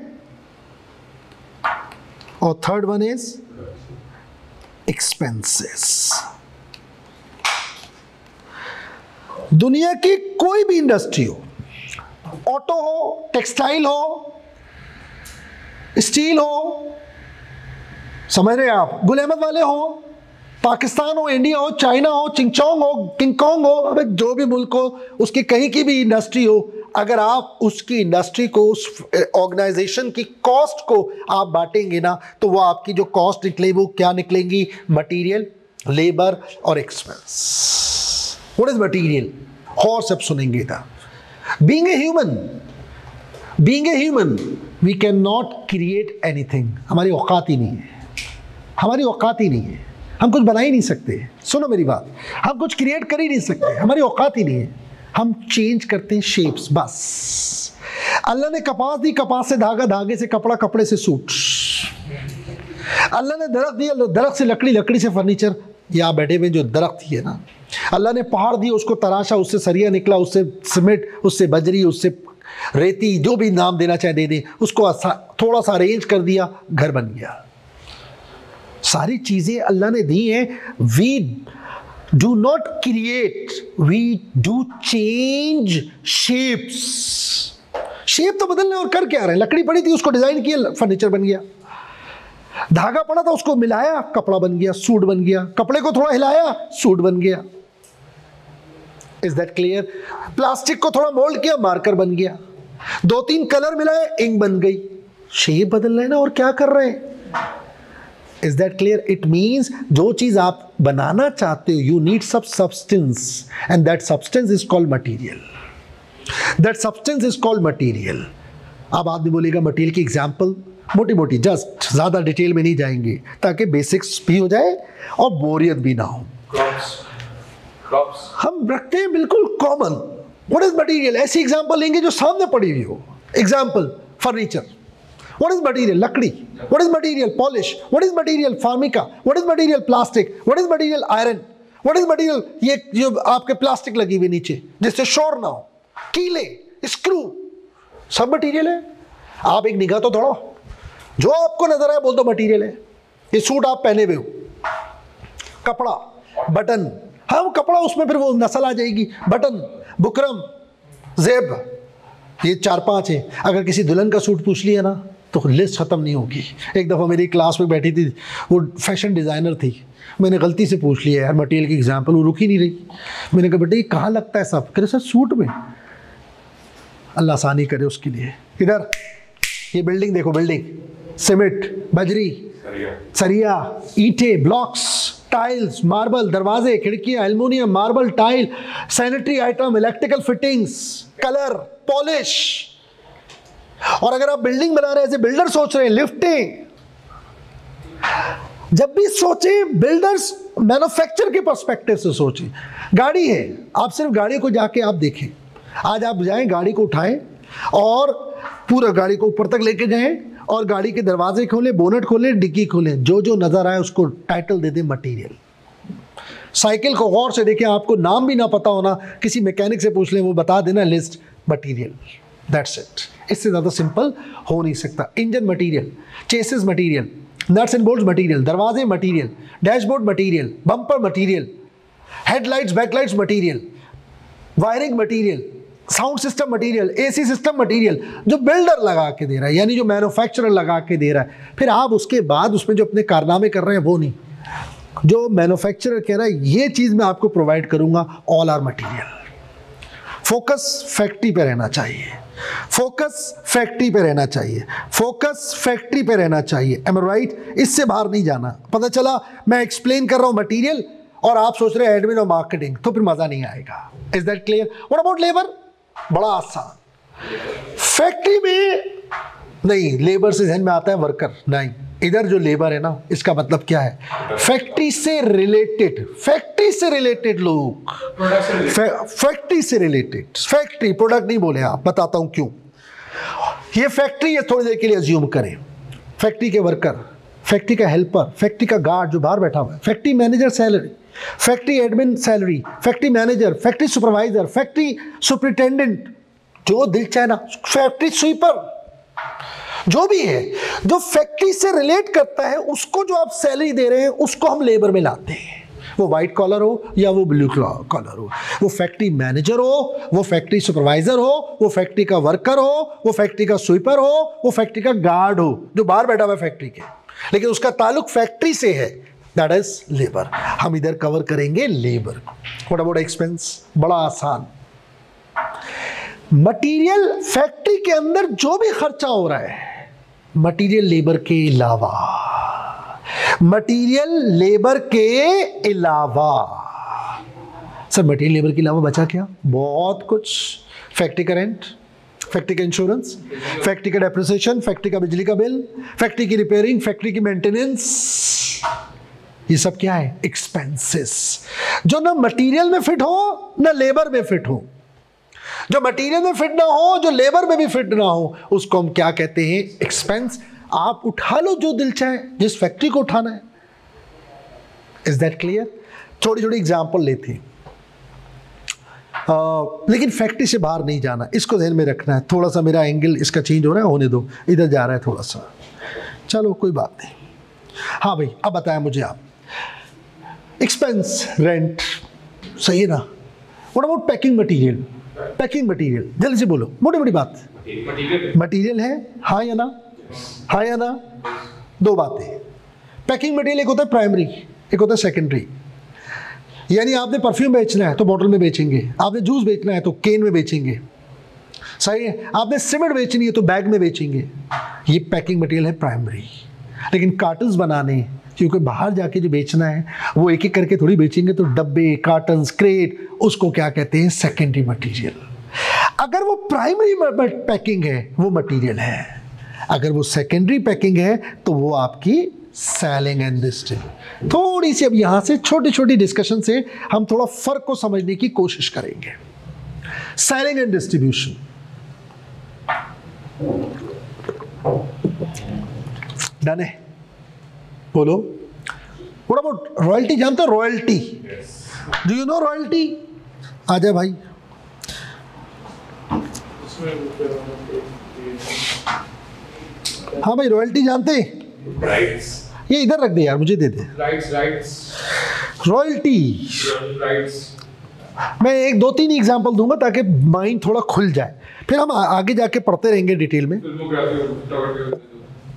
और थर्ड वन इज एक्सपेंसेस। दुनिया की कोई भी इंडस्ट्री हो, ऑटो हो, टेक्सटाइल हो, स्टील हो, समझ रहे हैं आप, गुल अहमद वाले हो, पाकिस्तान हो, इंडिया हो, चाइना हो, चिंगचोंग हो, किंगकोंग हो, अबे जो भी मुल्क हो, उसकी कहीं की भी इंडस्ट्री हो, अगर आप उसकी इंडस्ट्री को, उस ऑर्गेनाइजेशन की कॉस्ट को आप बांटेंगे ना, तो वो आपकी जो कॉस्ट निकले वो क्या निकलेंगी? मटीरियल, लेबर और एक्सपेंस। What is material? और सब सुनेंगे था। Being a human we can not create anything. हमारी औकात ही नहीं है, हमारी औकात ही नहीं है, हम कुछ बना ही नहीं सकते। सुनो मेरी बात, हम कुछ क्रिएट कर ही नहीं सकते, हमारी औकात ही नहीं है। हम चेंज करते हैं शेप्स बस। अल्लाह ने कपास दी, कपास से धागा, धागे से कपड़ा, कपड़े से सूट। अल्लाह ने दरख्त दिया, दरख्त से लकड़ी, लकड़ी से फर्नीचर। यहाँ बैठे हुए जो दरख्त ही है ना, अल्लाह ने पहाड़ दिया, उसको तराशा, उससे सरिया निकला, उससे सीमेंट, उससे बजरी, उससे रेती, जो भी नाम देना चाहे दे दें, उसको थोड़ा सा अरेंज कर दिया, घर बन गया। सारी चीजें अल्लाह ने दी हैं। We do not create, we do change shapes. Shape तो बदलने और कर क्या रहे हैं? लकड़ी पड़ी थी, उसको डिजाइन किया, फर्नीचर बन गया। धागा पड़ा था, उसको मिलाया, कपड़ा बन गया, सूट बन गया। कपड़े को थोड़ा हिलाया, सूट बन गया। Is that clear? प्लास्टिक को थोड़ा मोल्ड किया, मार्कर बन गया। 2-3 कलर मिलाए, इंक बन गई। शेप बदल रहे हैं ना, और क्या कर रहे हैं? Is that clear? It means जो चीज आप बनाना चाहते हो, यू नीड सब substance, and that substance is called material. That substance is called material. अब आदमी बोलेगा मटीरियल की एग्जाम्पल, मोटी मोटी, जस्ट ज़्यादा डिटेल में नहीं जाएंगे, ताकि बेसिक्स भी हो जाए और बोरियत भी ना हो। हम रखते हैं बिल्कुल कॉमन। What is material? ऐसी एग्जाम्पल लेंगे जो सामने पड़ी हुई हो। Example, furniture. What is material? लकड़ी। What is material? Polish. What is material? Formica. What is material? Plastic. What is material? Iron. What is material? ये जो आपके प्लास्टिक लगी हुई नीचे, जिससे शोर ना हो, कीले, स्क्रू, सब मटीरियल है। आप एक निगाह तो दौड़ो, जो आपको नजर आए बोल दो मटीरियल है। ये सूट आप पहने हुए हो, कपड़ा, बटन, हाँ वो कपड़ा, उसमें फिर वो नस्ल आ जाएगी, बटन, बुकरम, जेब, ये 4-5 है। अगर किसी दुल्हन का सूट पूछ लिया ना तो लिस्ट ख़त्म नहीं होगी। एक दफ़ा मेरी क्लास में बैठी थी, वो फैशन डिज़ाइनर थी, मैंने गलती से पूछ लिया यार मटीरियल की एग्जाम्पल, वो रुक ही नहीं रही। मैंने कहा बेटा ये कहाँ लगता है सब? कह रहे सर सूट में। अल्लाह आसानी करे उसके लिए। इधर ये बिल्डिंग देखो, बिल्डिंग, सीमेंट, बजरी, सरिया, ईंटे, ब्लॉक्स, टाइल्स, मार्बल, दरवाजे, खिड़कियां, aluminium, marble, tile, sanitary item, electrical fittings, colour, polish. और अगर आप बिल्डिंग बना रहे हैं, ऐसे बिल्डर सोच रहे हैं, लिफ्टें, जब भी सोचें बिल्डर्स मैन्युफैक्चर के पर्सपेक्टिव से सोचें। गाड़ी है, आप सिर्फ गाड़ी को जाके आप देखें। आज आप जाएं, गाड़ी को उठाएं और पूरा गाड़ी को ऊपर तक लेके जाएं और गाड़ी के दरवाजे खोलें, बोनट खोलें, डिग्गी खोलें, जो जो नजर आए उसको टाइटल दे दें मटीरियल। साइकिल को गौर से देखें, आपको नाम भी ना पता होना, किसी मैकेनिक से पूछ लें, वो बता देना लिस्ट, मटीरियल, दैट्स इट। इससे ज़्यादा सिंपल हो नहीं सकता। Engine material, chassis material, nuts and bolts material, दरवाजे material, dashboard material, bumper material, headlights backlights material, wiring material, sound system material, AC system material, जो बिल्डर लगा के दे रहा है, यानी जो मैन्युफैक्चरर लगा के दे रहा है। फिर आप उसके बाद उसमें जो अपने कारनामे कर रहे हैं वो नहीं, जो मैन्युफैक्चरर कह रहा है ये चीज़ मैं आपको प्रोवाइड करूंगा, all are material. Focus factory पे रहना चाहिए, फोकस फैक्ट्री पे रहना चाहिए, फोकस फैक्ट्री पे रहना चाहिए। एम आई राइट? इससे बाहर नहीं जाना। पता चला मैं एक्सप्लेन कर रहा हूं मटेरियल और आप सोच रहे हैं एडमिन और मार्केटिंग, तो फिर मजा नहीं आएगा। Is that clear? What about labour? बड़ा आसान। फैक्ट्री में नहीं, लेबर से ध्यान में आता है वर्कर, नहीं, इधर जो लेबर है ना, इसका मतलब क्या है? फैक्ट्री से रिलेटेड, फैक्ट्री से रिलेटेड लोग, फैक्ट्री से रिलेटेड, फैक्ट्री प्रोडक्ट नहीं बोले आप, बताता हूं क्यों। ये फैक्ट्री है, थोड़ी देर के लिए अज्यूम करें, फैक्ट्री के वर्कर, फैक्ट्री का हेल्पर, फैक्ट्री का गार्ड जो बाहर बैठा हुआ है, factory manager salary, factory admin salary, factory manager, factory supervisor, factory superintendent, जो दिल चाहे ना, फैक्ट्री स्वीपर, जो भी है जो फैक्ट्री से रिलेट करता है, उसको जो आप सैलरी दे रहे हैं उसको हम लेबर में लाते हैं। वो व्हाइट कॉलर हो या वो ब्लू कॉलर हो, वो फैक्ट्री मैनेजर हो, वो फैक्ट्री सुपरवाइजर हो, वो फैक्ट्री का वर्कर हो, वो फैक्ट्री का स्वीपर हो, वो फैक्ट्री का गार्ड हो जो बाहर बैठा हुआ है फैक्ट्री के, लेकिन उसका ताल्लुक फैक्ट्री से है, दैट इज लेबर। हम इधर कवर करेंगे लेबर। What about expense? बड़ा आसान। मटीरियल फैक्ट्री के अंदर जो भी खर्चा हो रहा है, मटीरियल लेबर के अलावा, मटीरियल लेबर के अलावा, सर मटीरियल लेबर के अलावा बचा क्या? बहुत कुछ। फैक्ट्री का रेंट, फैक्ट्री का इंश्योरेंस, फैक्ट्री का डेप्रिसिएशन, फैक्ट्री का बिजली का बिल, फैक्ट्री की रिपेयरिंग, फैक्ट्री की मेंटेनेंस, ये सब क्या है? एक्सपेंसेस, जो ना मटीरियल में फिट हो ना लेबर में फिट हो। जो मटेरियल में फिट ना हो, जो लेबर में भी फिट ना हो, उसको हम क्या कहते हैं? एक्सपेंस। आप उठा लो जो दिल चाहे, जिस फैक्ट्री को उठाना है। Is that clear? छोटी छोटी एग्जांपल लेते हैं, लेकिन फैक्ट्री से बाहर नहीं जाना, इसको ध्यान में रखना है। थोड़ा सा मेरा एंगल इसका चेंज हो रहा है, होने दो, इधर जा रहा है थोड़ा सा, चलो कोई बात नहीं। हाँ भाई, अब बताया मुझे आप, एक्सपेंस, रेंट, सही है ना? What about packing material? Packing material, जल्दी से बोलो, मोटी मोटी बात। मटीरियल है, हाँ या ना? हाँ या ना? दो बातें। पैकिंग मटीरियल एक होता है प्राइमरी, एक होता है सेकेंडरी। यानी आपने परफ्यूम बेचना है तो बॉटल में बेचेंगे, आपने जूस बेचना है तो केन में बेचेंगे, सही है? आपने सीमेंट बेचनी है तो बैग में बेचेंगे। ये पैकिंग मटीरियल है प्राइमरी। लेकिन कार्टन्स बनाने, क्योंकि बाहर जाके जो बेचना है वो एक एक करके थोड़ी बेचेंगे, तो डब्बे, कार्टन्स, क्रेट, उसको क्या कहते हैं? Secondary material. अगर वो प्राइमरी पैकिंग है वो मटीरियल है, अगर वो सेकेंडरी पैकिंग है तो वो आपकी सेलिंग एंड डिस्ट्रीब्यूशन। थोड़ी सी अब यहाँ से छोटी छोटी डिस्कशन से हम थोड़ा फर्क को समझने की कोशिश करेंगे। सेलिंग एंड डिस्ट्रीब्यूशन, डन है? बोलो। What about royalty? जानते हो royalty? Do you know royalty? आ जाए भाई। हाँ भाई, रॉयल्टी जानते? राइट्स। ये इधर रख दे यार, मुझे दे दे। राइट्स। Royalty, rights. मैं एक दो तीन एग्जांपल दूंगा ताकि माइंड थोड़ा खुल जाए, फिर हम आगे जाके पढ़ते रहेंगे डिटेल में।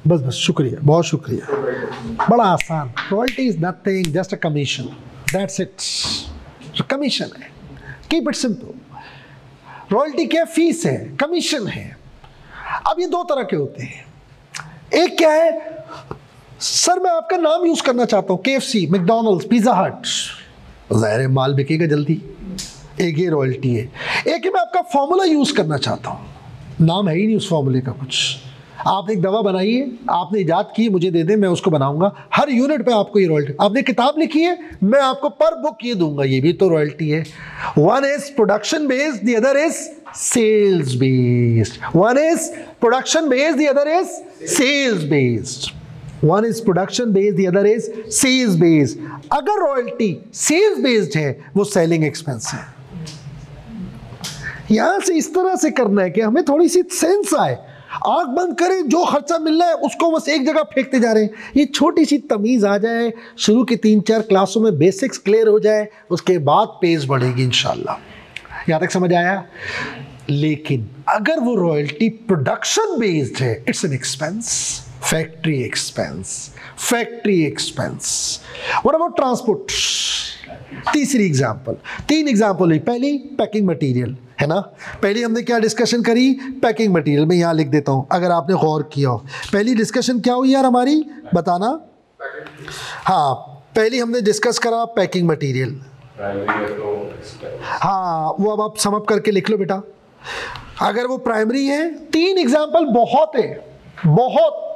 बस बस, शुक्रिया, बहुत शुक्रिया। बड़ा आसान। Royalty is nothing, just a commission, that's it. Commission है, कीप इट सिंपल। रॉयल्टी क्या? फीस है, कमीशन है। अब ये दो तरह के होते हैं। एक क्या है, सर मैं आपका नाम यूज करना चाहता हूँ, KFC, मैकडॉनल्ड्स, पिज्जा हट, ज़ाहिर है माल बिकेगा जल्दी, एक ये रॉयल्टी है। एक है मैं आपका फॉर्मूला यूज करना चाहता हूँ, नाम है ही नहीं उस फॉर्मूले का कुछ। आपने एक दवा बनाई है, आपने इजाद की, मुझे दे दें, मैं उसको बनाऊंगा, हर यूनिट पे आपको ये रॉयल्टी। आपने किताब लिखी है, मैं आपको पर बुक ये दूंगा, ये भी तो रॉयल्टी है। One is production based, the other is sales based. One is production based, the other is sales based. One is production based, the other is sales based. अगर रॉयल्टी सेल्स बेस्ड है, वो selling expense है। यहां से इस तरह से करना है कि हमें थोड़ी सी सेंस आए, आंख बंद करें, जो खर्चा मिल रहा है उसको बस एक जगह फेंकते जा रहे हैं। ये छोटी सी तमीज़ आ जाए, शुरू की 3-4 क्लासों में बेसिक्स क्लियर हो जाए, उसके बाद पेज बढ़ेगी इंशाल्लाह। यहाँ तक समझ आया? लेकिन अगर वो रॉयल्टी प्रोडक्शन बेस्ड है, it's an expense, factory expense, factory expense. What about transport? तीसरी एग्जाम्पल, 3 एग्जाम्पल हुई। पहली पैकिंग मटीरियल है ना। पहली हमने क्या डिस्कशन करी, पैकिंग मटेरियल। मैं यहाँ लिख देता हूँ अगर आपने गौर किया हो। पहली डिस्कशन क्या हुई यार हमारी, बताना। हाँ, पहली हमने डिस्कस करा पैकिंग मटेरियल। हाँ, वो अब आप समअप करके लिख लो बेटा। अगर वो प्राइमरी है, 3 एग्जाम्पल बहुत है, बहुत,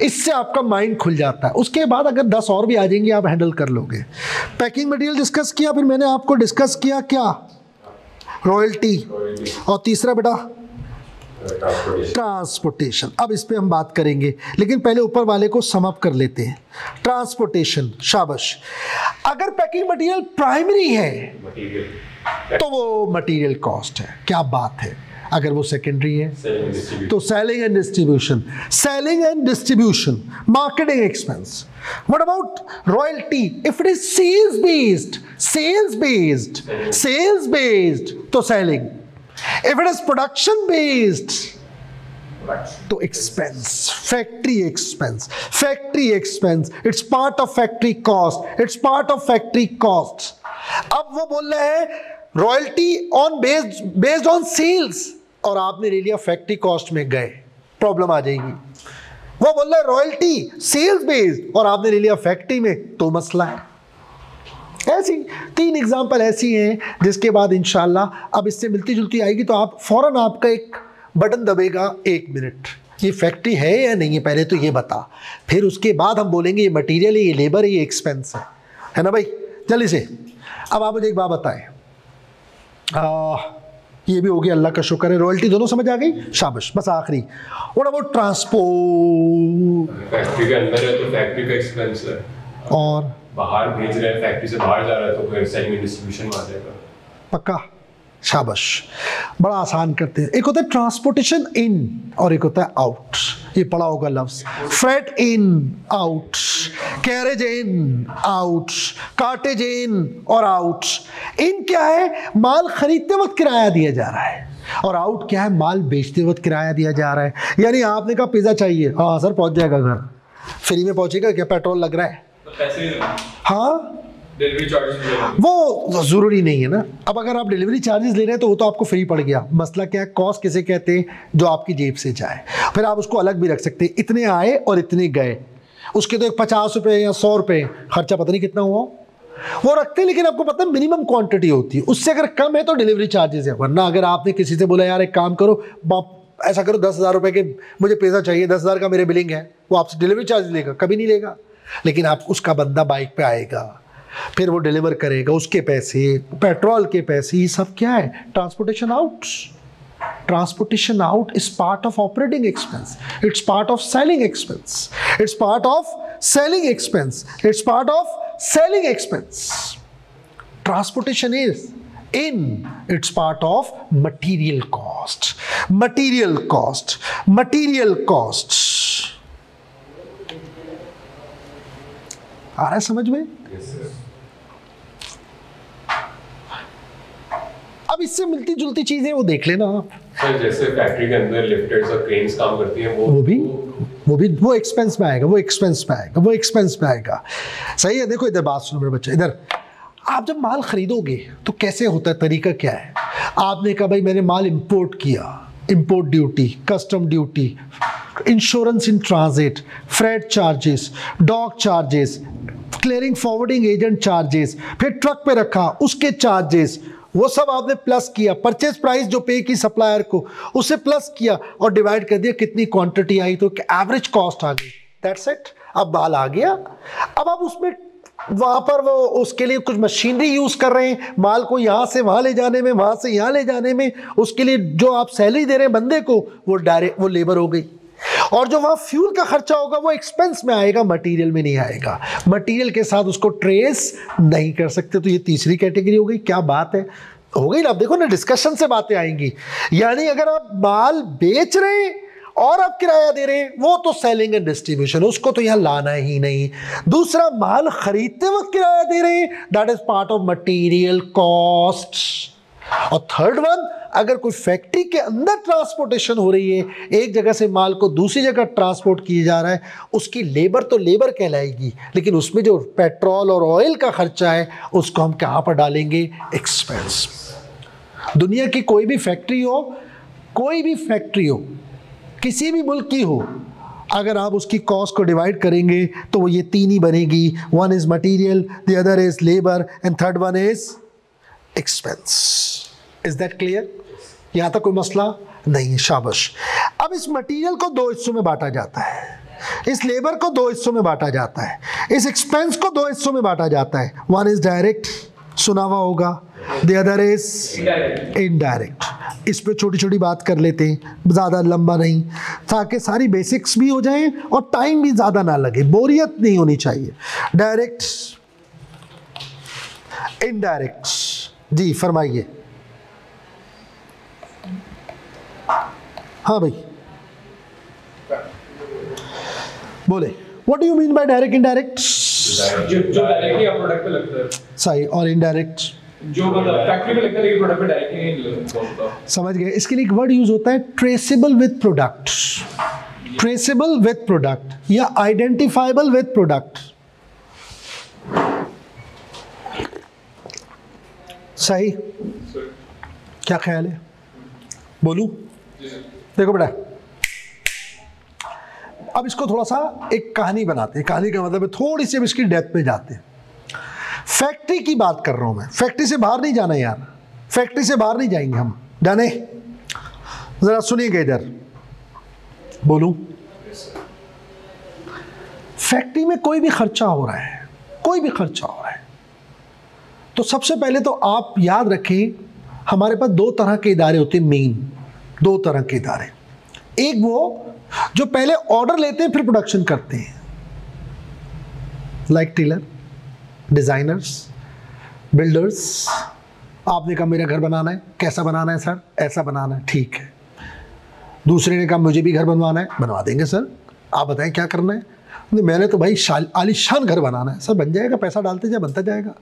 इससे आपका माइंड खुल जाता है। उसके बाद अगर 10 और भी आ जाएंगे आप हैंडल कर लोगे। पैकिंग मटेरियल डिस्कस किया, फिर मैंने आपको डिस्कस किया क्या, रॉयल्टी, और तीसरा बेटा ट्रांसपोर्टेशन। अब इस पे हम बात करेंगे, लेकिन पहले ऊपर वाले को सम अप कर लेते हैं। ट्रांसपोर्टेशन, शाबाश। अगर पैकिंग मटेरियल प्राइमरी है तो वो मटेरियल कॉस्ट है, क्या बात है। अगर वो सेकेंडरी है तो selling and distribution, selling and distribution, marketing expense. What about royalty, if it is sales based, sales based, sales based तो selling, if it is production based तो expense, factory expense, factory expense, it's part of factory cost, it's part of factory cost. अब वो बोल रहे हैं royalty on based on sales, और आपने ले लिया फैक्ट्री कॉस्ट में, गए, प्रॉब्लम आ जाएगी। वो बोल रहा है रॉयल्टी सेल्स बेस्ड और आपने ले लिया फैक्ट्री में, तो मसला है। ऐसी 3 एग्जांपल ऐसी हैं जिसके बाद इंशाल्लाह अब इससे मिलती जुलती आएगी तो आप फौरन आपका एक बटन दबेगा, 1 मिनट, ये फैक्ट्री है या नहीं है, पहले तो ये बता, फिर उसके बाद हम बोलेंगे ये मटेरियल है, ये लेबर है, ये एक्सपेंस है ना भाई। जल्दी से अब आप मुझे एक बात बताएं, ये भी हो गया, अल्लाह का शुक्र है, रॉयल्टी दोनों समझ आ गई, शाबाश। बस आखिरी, व्हाट अबाउट ट्रांसपोर्ट, फैक्ट्री के अंदर है तो फैक्ट्री का एक्सपेंस है, और बाहर भेज रहे हैं, फैक्ट्री से बाहर जा रहा है तो फिर सेलिंग डिस्ट्रीब्यूशन में आ जाएगा। पक्का, शाबाश, बड़ा आसान करते हैं। एक होता है ट्रांसपोर्टेशन इन और एक होता है आउट, ये पढ़ा होगा लफ्ज, freight in out, carriage in out, cartage in और आउट। इन क्या है, माल खरीदते वक्त किराया दिया जा रहा है, और आउट क्या है, माल बेचते वक्त किराया दिया जा रहा है। यानी आपने कहा पिज़्ज़ा चाहिए, हाँ सर पहुंच जाएगा घर, फ्री में पहुंचेगा क्या, पेट्रोल लग रहा है, हाँ डिलीवरी चार्जेस वो ज़रूरी नहीं है ना। अब अगर आप डिलीवरी चार्जेस ले रहे हैं तो वो तो आपको फ्री पड़ गया। मसला क्या है, कॉस्ट किसे कहते हैं, जो आपकी जेब से जाए। फिर आप उसको अलग भी रख सकते हैं, इतने आए और इतने गए, उसके तो एक 50 रुपये या 100 रुपये खर्चा पता नहीं कितना हुआ वो रखते हैं, लेकिन आपको पता है मिनिमम क्वांटिटी होती है, उससे अगर कम है तो डिलीवरी चार्जेस है। वरना अगर आपने किसी से बोला यार एक काम करो, ऐसा करो 10,000 रुपये के मुझे पिज़्ज़ा चाहिए, 10,000 का मेरे बिलिंग है, वो आपसे डिलीवरी चार्ज लेगा, कभी नहीं लेगा। लेकिन आप उसका बंदा बाइक पे आएगा, फिर वो डिलीवर करेगा, उसके पैसे, पेट्रोल के पैसे, ये सब क्या है, transportation out. Transportation out is part of operating expense, it's part of selling expense, it's part of selling expense, it's part of selling expense. Transportation is in, it's part of material cost, material cost, material cost. आ रहा है समझ में? अब इससे मिलती जुलती चीजें वो देख लेना आप। सर जैसे फैक्ट्री के अंदर लिफ्टर्स और क्रेन्स काम करती हैं, वो एक्सपेंस में आएगा, वो एक्सपेंस में आएगा, वो एक्सपेंस में आएगा। सही है। देखो इधर बात सुनो मेरे बच्चे, इधर आप जब माल खरीदोगे तो कैसे होता है, तरीका क्या है। आपने कहा भाई मैंने माल इंपोर्ट किया, import duty, custom duty, insurance in transit, freight charges, dock charges, clearing forwarding agent charges, फिर ट्रक पे रखा उसके चार्जेस, वो सब आपने प्लस किया, परचेज प्राइस जो पे की सप्लायर को उसे प्लस किया और डिवाइड कर दिया, कितनी क्वांटिटी आई तो एवरेज कॉस्ट आ गई, दैट्स इट। अब माल आ गया, अब आप उसमें वहाँ पर वो उसके लिए कुछ मशीनरी यूज़ कर रहे हैं, माल को यहाँ से वहाँ ले जाने में, वहाँ से यहाँ ले जाने में, उसके लिए जो आप सैलरी दे रहे हैं बंदे को, वो डायरेक्ट वो लेबर हो गई। और जो वहाँ फ्यूल का खर्चा होगा वो एक्सपेंस में आएगा, मटेरियल में नहीं आएगा। मटेरियल के साथ उसको ट्रेस नहीं कर सकते, तो ये तीसरी कैटेगरी हो गई। क्या बात है, हो गई ना। अब देखो ना, डिस्कशन से बातें आएंगी। यानी अगर आप माल बेच रहे हैं और आप किराया दे रहे हैं, वो तो सेलिंग एंड डिस्ट्रीब्यूशन, उसको तो यहाँ लाना ही नहीं। दूसरा, माल खरीदते वक्त किराया दे रहे हैं, that is part of material cost. और थर्ड वन, अगर कोई फैक्ट्री के अंदर ट्रांसपोर्टेशन हो रही है, एक जगह से माल को दूसरी जगह ट्रांसपोर्ट किया जा रहा है, उसकी लेबर तो लेबर कहलाएगी, लेकिन उसमें जो पेट्रोल और ऑयल का खर्चा है उसको हम कहाँ पर डालेंगे, एक्सपेंस। दुनिया की कोई भी फैक्ट्री हो, कोई भी फैक्ट्री हो, किसी भी मुल्क की हो, अगर आप उसकी कॉस्ट को डिवाइड करेंगे तो वो ये तीन ही बनेगी. One is material, the other is labour and third one is expense. Is that clear? यहाँ तक कोई मसला नहीं है. शाबाश. अब इस मटीरियल को दो हिस्सों में बांटा जाता है, इस लेबर को दो हिस्सों में बांटा जाता है, इस एक्सपेंस को दो हिस्सों में बांटा जाता है. वन इज डायरेक्ट, सुना हुआ होगा, द अदर इज इनडायरेक्ट. इस पे छोटी छोटी बात कर लेते हैं, ज़्यादा लंबा नहीं, ताकि सारी बेसिक्स भी हो जाएं और टाइम भी ज़्यादा ना लगे, बोरियत नहीं होनी चाहिए. Direct, indirect. जी फरमाइए. हाँ भाई बोले. What do you mean by direct indirect? जो डायरेक्टली आप प्रोडक्ट पे लगता है. सही. और इनडायरेक्ट जो मतलब फैक्ट्री में लगता है लेकिन प्रोडक्ट पे डायरेक्टली नहीं लगता. समझ गए. इसके लिए एक वर्ड यूज होता है traceable with product. Traceable with product या आइडेंटिफाइबल विद प्रोडक्ट. सही. क्या ख्याल है? बोलूं? देखो बेटा, अब इसको थोड़ा सा एक कहानी बनाते हैं. कहानी का मतलब है थोड़ी सी इसकी डेप्थ में जाते हैं. फैक्ट्री की बात कर रहा हूं मैं. फैक्ट्री से बाहर नहीं जाना यार, फैक्ट्री से बाहर नहीं जाएंगे हम. जाने जरा सुनिएगा इधर. बोलूं? फैक्ट्री में कोई भी खर्चा हो रहा है, कोई भी खर्चा हो रहा है, तो सबसे पहले तो आप याद रखें हमारे पास दो तरह के इदारे होते हैं. मेन दो तरह के इदारे. एक वो जो पहले ऑर्डर लेते हैं फिर प्रोडक्शन करते हैं, लाइक टेलर, डिजाइनर्स, बिल्डर्स. आपने कहा मेरा घर बनाना है, कैसा बनाना है सर? ऐसा बनाना है, ठीक है. दूसरे ने कहा मुझे भी घर बनवाना है, बनवा देंगे सर, आप बताएं क्या करना है. मैंने तो भाई आलीशान घर बनाना है. सर बन जाएगा, पैसा डालते जाए बनता जाएगा.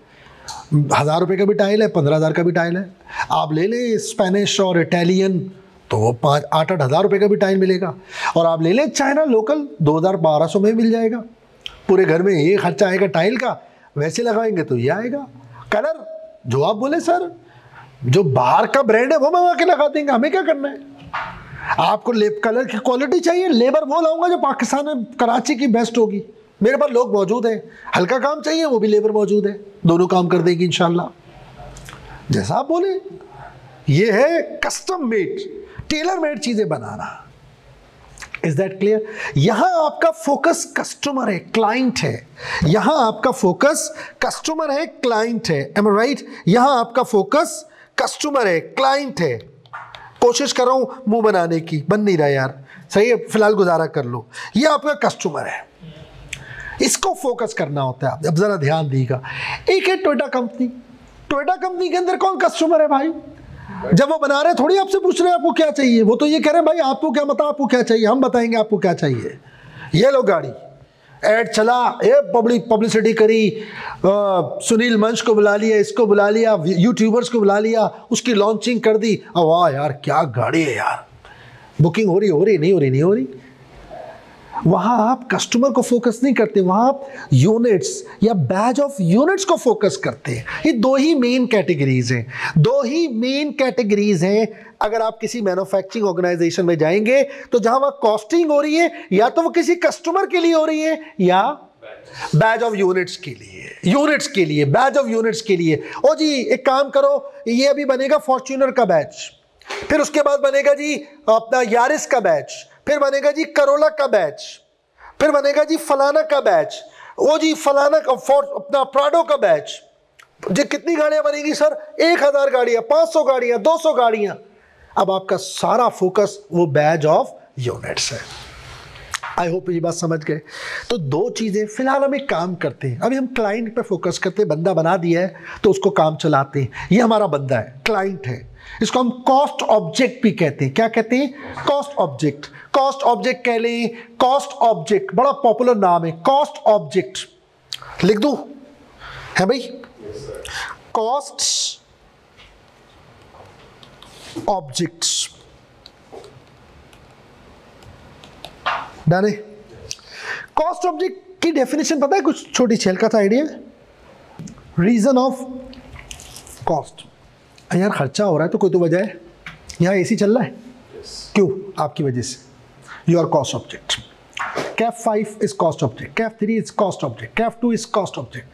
1000 रुपये का भी टाइल है, 15,000 का भी टाइल है. आप ले लें स्पेनिश और इटालियन तो वो 8-8 हज़ार रुपये का भी टाइल मिलेगा. और आप ले लें चाइना लोकल, 2,000-1,200 में मिल जाएगा. पूरे घर में ये खर्चा आएगा टाइल का. वैसे लगाएंगे तो ये आएगा. कलर जो आप बोले सर, जो बाहर का ब्रांड है वो मंगा के लगा देंगे, हमें क्या करना है. आपको कलर की क्वालिटी चाहिए, लेबर वो लाऊंगा जो पाकिस्तान में कराची की बेस्ट होगी. मेरे पास लोग मौजूद हैं. हल्का काम चाहिए, वो भी लेबर मौजूद है, दोनों काम कर देगी इंशाल्लाह. जैसा आप बोले, ये है कस्टम मेड, टेलर मेड चीजें बनाना. Is that clear? यहां आपका फोकस कस्टमर है, क्लाइंट है. यहां आपका फोकस कस्टमर है, क्लाइंट है. एम आई राइट? यहां आपका फोकस कस्टमर है, क्लाइंट है. कोशिश कर रहा हूं मुंह बनाने की, बन नहीं रहा यार. सही है, फिलहाल गुजारा कर लो. ये आपका कस्टमर है, इसको फोकस करना होता है. अब जरा ध्यान दीजिएगा. एक है टोयोटा कंपनी. टोयोटा कंपनी के अंदर कौन कस्टमर है भाई? जब वो बना रहे थोड़ी आपसे पूछ रहे हैं आपको क्या चाहिए. वो तो ये कह रहे हैं भाई आपको क्या पता, आपको क्या चाहिए, हम बताएंगे आपको क्या चाहिए. ये लो गाड़ी, ऐड चला, ये पब्लिसिटी करी, सुनील मंच को बुला लिया, इसको बुला लिया, यूट्यूबर्स को बुला लिया, उसकी लॉन्चिंग कर दी. अब वाह यार क्या गाड़ी है यार, बुकिंग हो रही नहीं हो रही. वहां आप कस्टमर को फोकस नहीं करते, वहां आप यूनिट्स या बैच ऑफ यूनिट्स को फोकस करते हैं. ये दो ही मेन कैटेगरीज हैं, दो ही मेन कैटेगरीज हैं. अगर आप किसी मैन्युफैक्चरिंग ऑर्गेनाइजेशन में जाएंगे तो जहां वहां कॉस्टिंग हो रही है, या तो वो किसी कस्टमर के लिए हो रही है या बैच ऑफ यूनिट्स के लिए, बैच ऑफ यूनिट्स के लिए. ओ जी एक काम करो, ये अभी बनेगा फॉर्च्यूनर का बैच, फिर उसके बाद बनेगा जी अपना यारिस का बैच, फिर बनेगा जी करोला का बैच, फिर बनेगा जी फलाना का बैच, वो जी फलाना का अपना प्राडो का बैच. जी कितनी गाड़ियां बनेगी सर? 1000 गाड़ियां, 500 गाड़ियां, 200 गाड़ियां. अब आपका सारा फोकस वो बैच ऑफ यूनिट्स है. आई होप ये बात समझ गए. तो दो चीजें. फिलहाल हम एक काम करते हैं, अभी हम क्लाइंट पे फोकस करते हैं. बंदा बना दिया है तो उसको काम चलाते हैं. ये हमारा बंदा है, क्लाइंट है. इसको हम कॉस्ट ऑब्जेक्ट भी कहते हैं. क्या कहते हैं? Cost object. कॉस्ट ऑब्जेक्ट कह लें, कॉस्ट ऑब्जेक्ट बड़ा पॉपुलर नाम है. कॉस्ट ऑब्जेक्ट लिख दूं है भाई? Cost objects. डाले कॉस्ट ऑब्जेक्ट की डेफिनेशन पता है कुछ? छोटी छेल का था आइडिया. Reason of cost. यार खर्चा हो रहा है तो कोई तो वजह है, यहाँ एसी चल रहा है, क्यों? आपकी वजह से। You are cost object. कैफ 5 is cost object, कैफ 3 is cost object, कैफ 2 is cost object,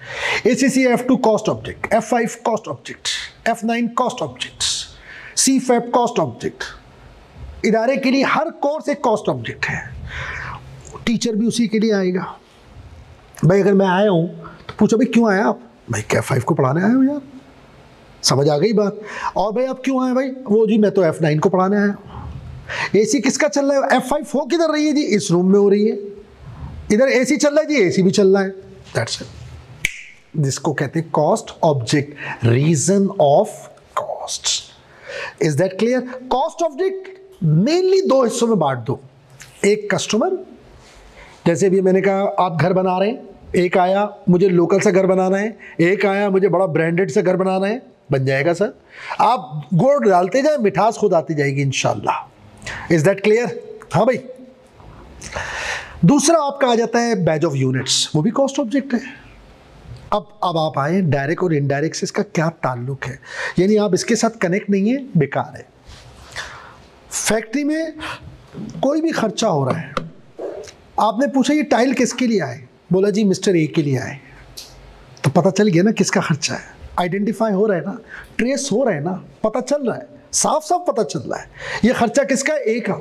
ACC F2 cost object, F5 cost object, F9 cost objects, CFAB cost object। इदारे के लिए हर कोर्स एक कॉस्ट ऑब्जेक्ट है, टीचर भी उसी के लिए आएगा। भाई अगर मैं आया हूँ तो पूछो भाई क्यों आया आप? भाई कैफ 5 को पढ़ाने आया हूँ यार, समझ आ गई बात। और भाई आप क्यों आए? भाई वो जी मैं तो F9 को पढ़ाने आया हूँ। एसी किसका चल रहा है? F5 हो किधर रही है जी? इस रूम में हो रही है। इधर एसी चल रहा है जी, एसी भी चल रहा है। That's it. जिसको कहते हैं cost object, reason of cost. Is that clear? Cost object mainly दो हिस्सों में बांट दो। एक कस्टमर, जैसे अभी मैंने कहा आप घर बना रहे हैं, एक आया मुझे लोकल सा घर बनाना है, एक आया मुझे बड़ा ब्रांडेड सा घर बनाना है, बन जाएगा सर। आप गुड़ डालते जाए, मिठास खुद आती जाएगी इंशाल्लाह। Is that clear? हाँ भाई। दूसरा आपका आ जाता है बैच ऑफ यूनिट्स, वो भी कॉस्ट ऑब्जेक्ट है। अब आप आए डायरेक्ट और इनडायरेक्ट से इसका क्या ताल्लुक है, यानी आप इसके साथ कनेक्ट नहीं है, बेकार है। फैक्ट्री में कोई भी खर्चा हो रहा है, आपने पूछा ये टाइल किसके लिए आए, बोला जी मिस्टर ए के लिए आए, तो पता चल गया ना किसका खर्चा है। आइडेंटिफाई हो रहा है ना, ट्रेस हो रहा है ना, पता चल रहा है, साफ साफ पता चल रहा है ये खर्चा किसका है, ए का।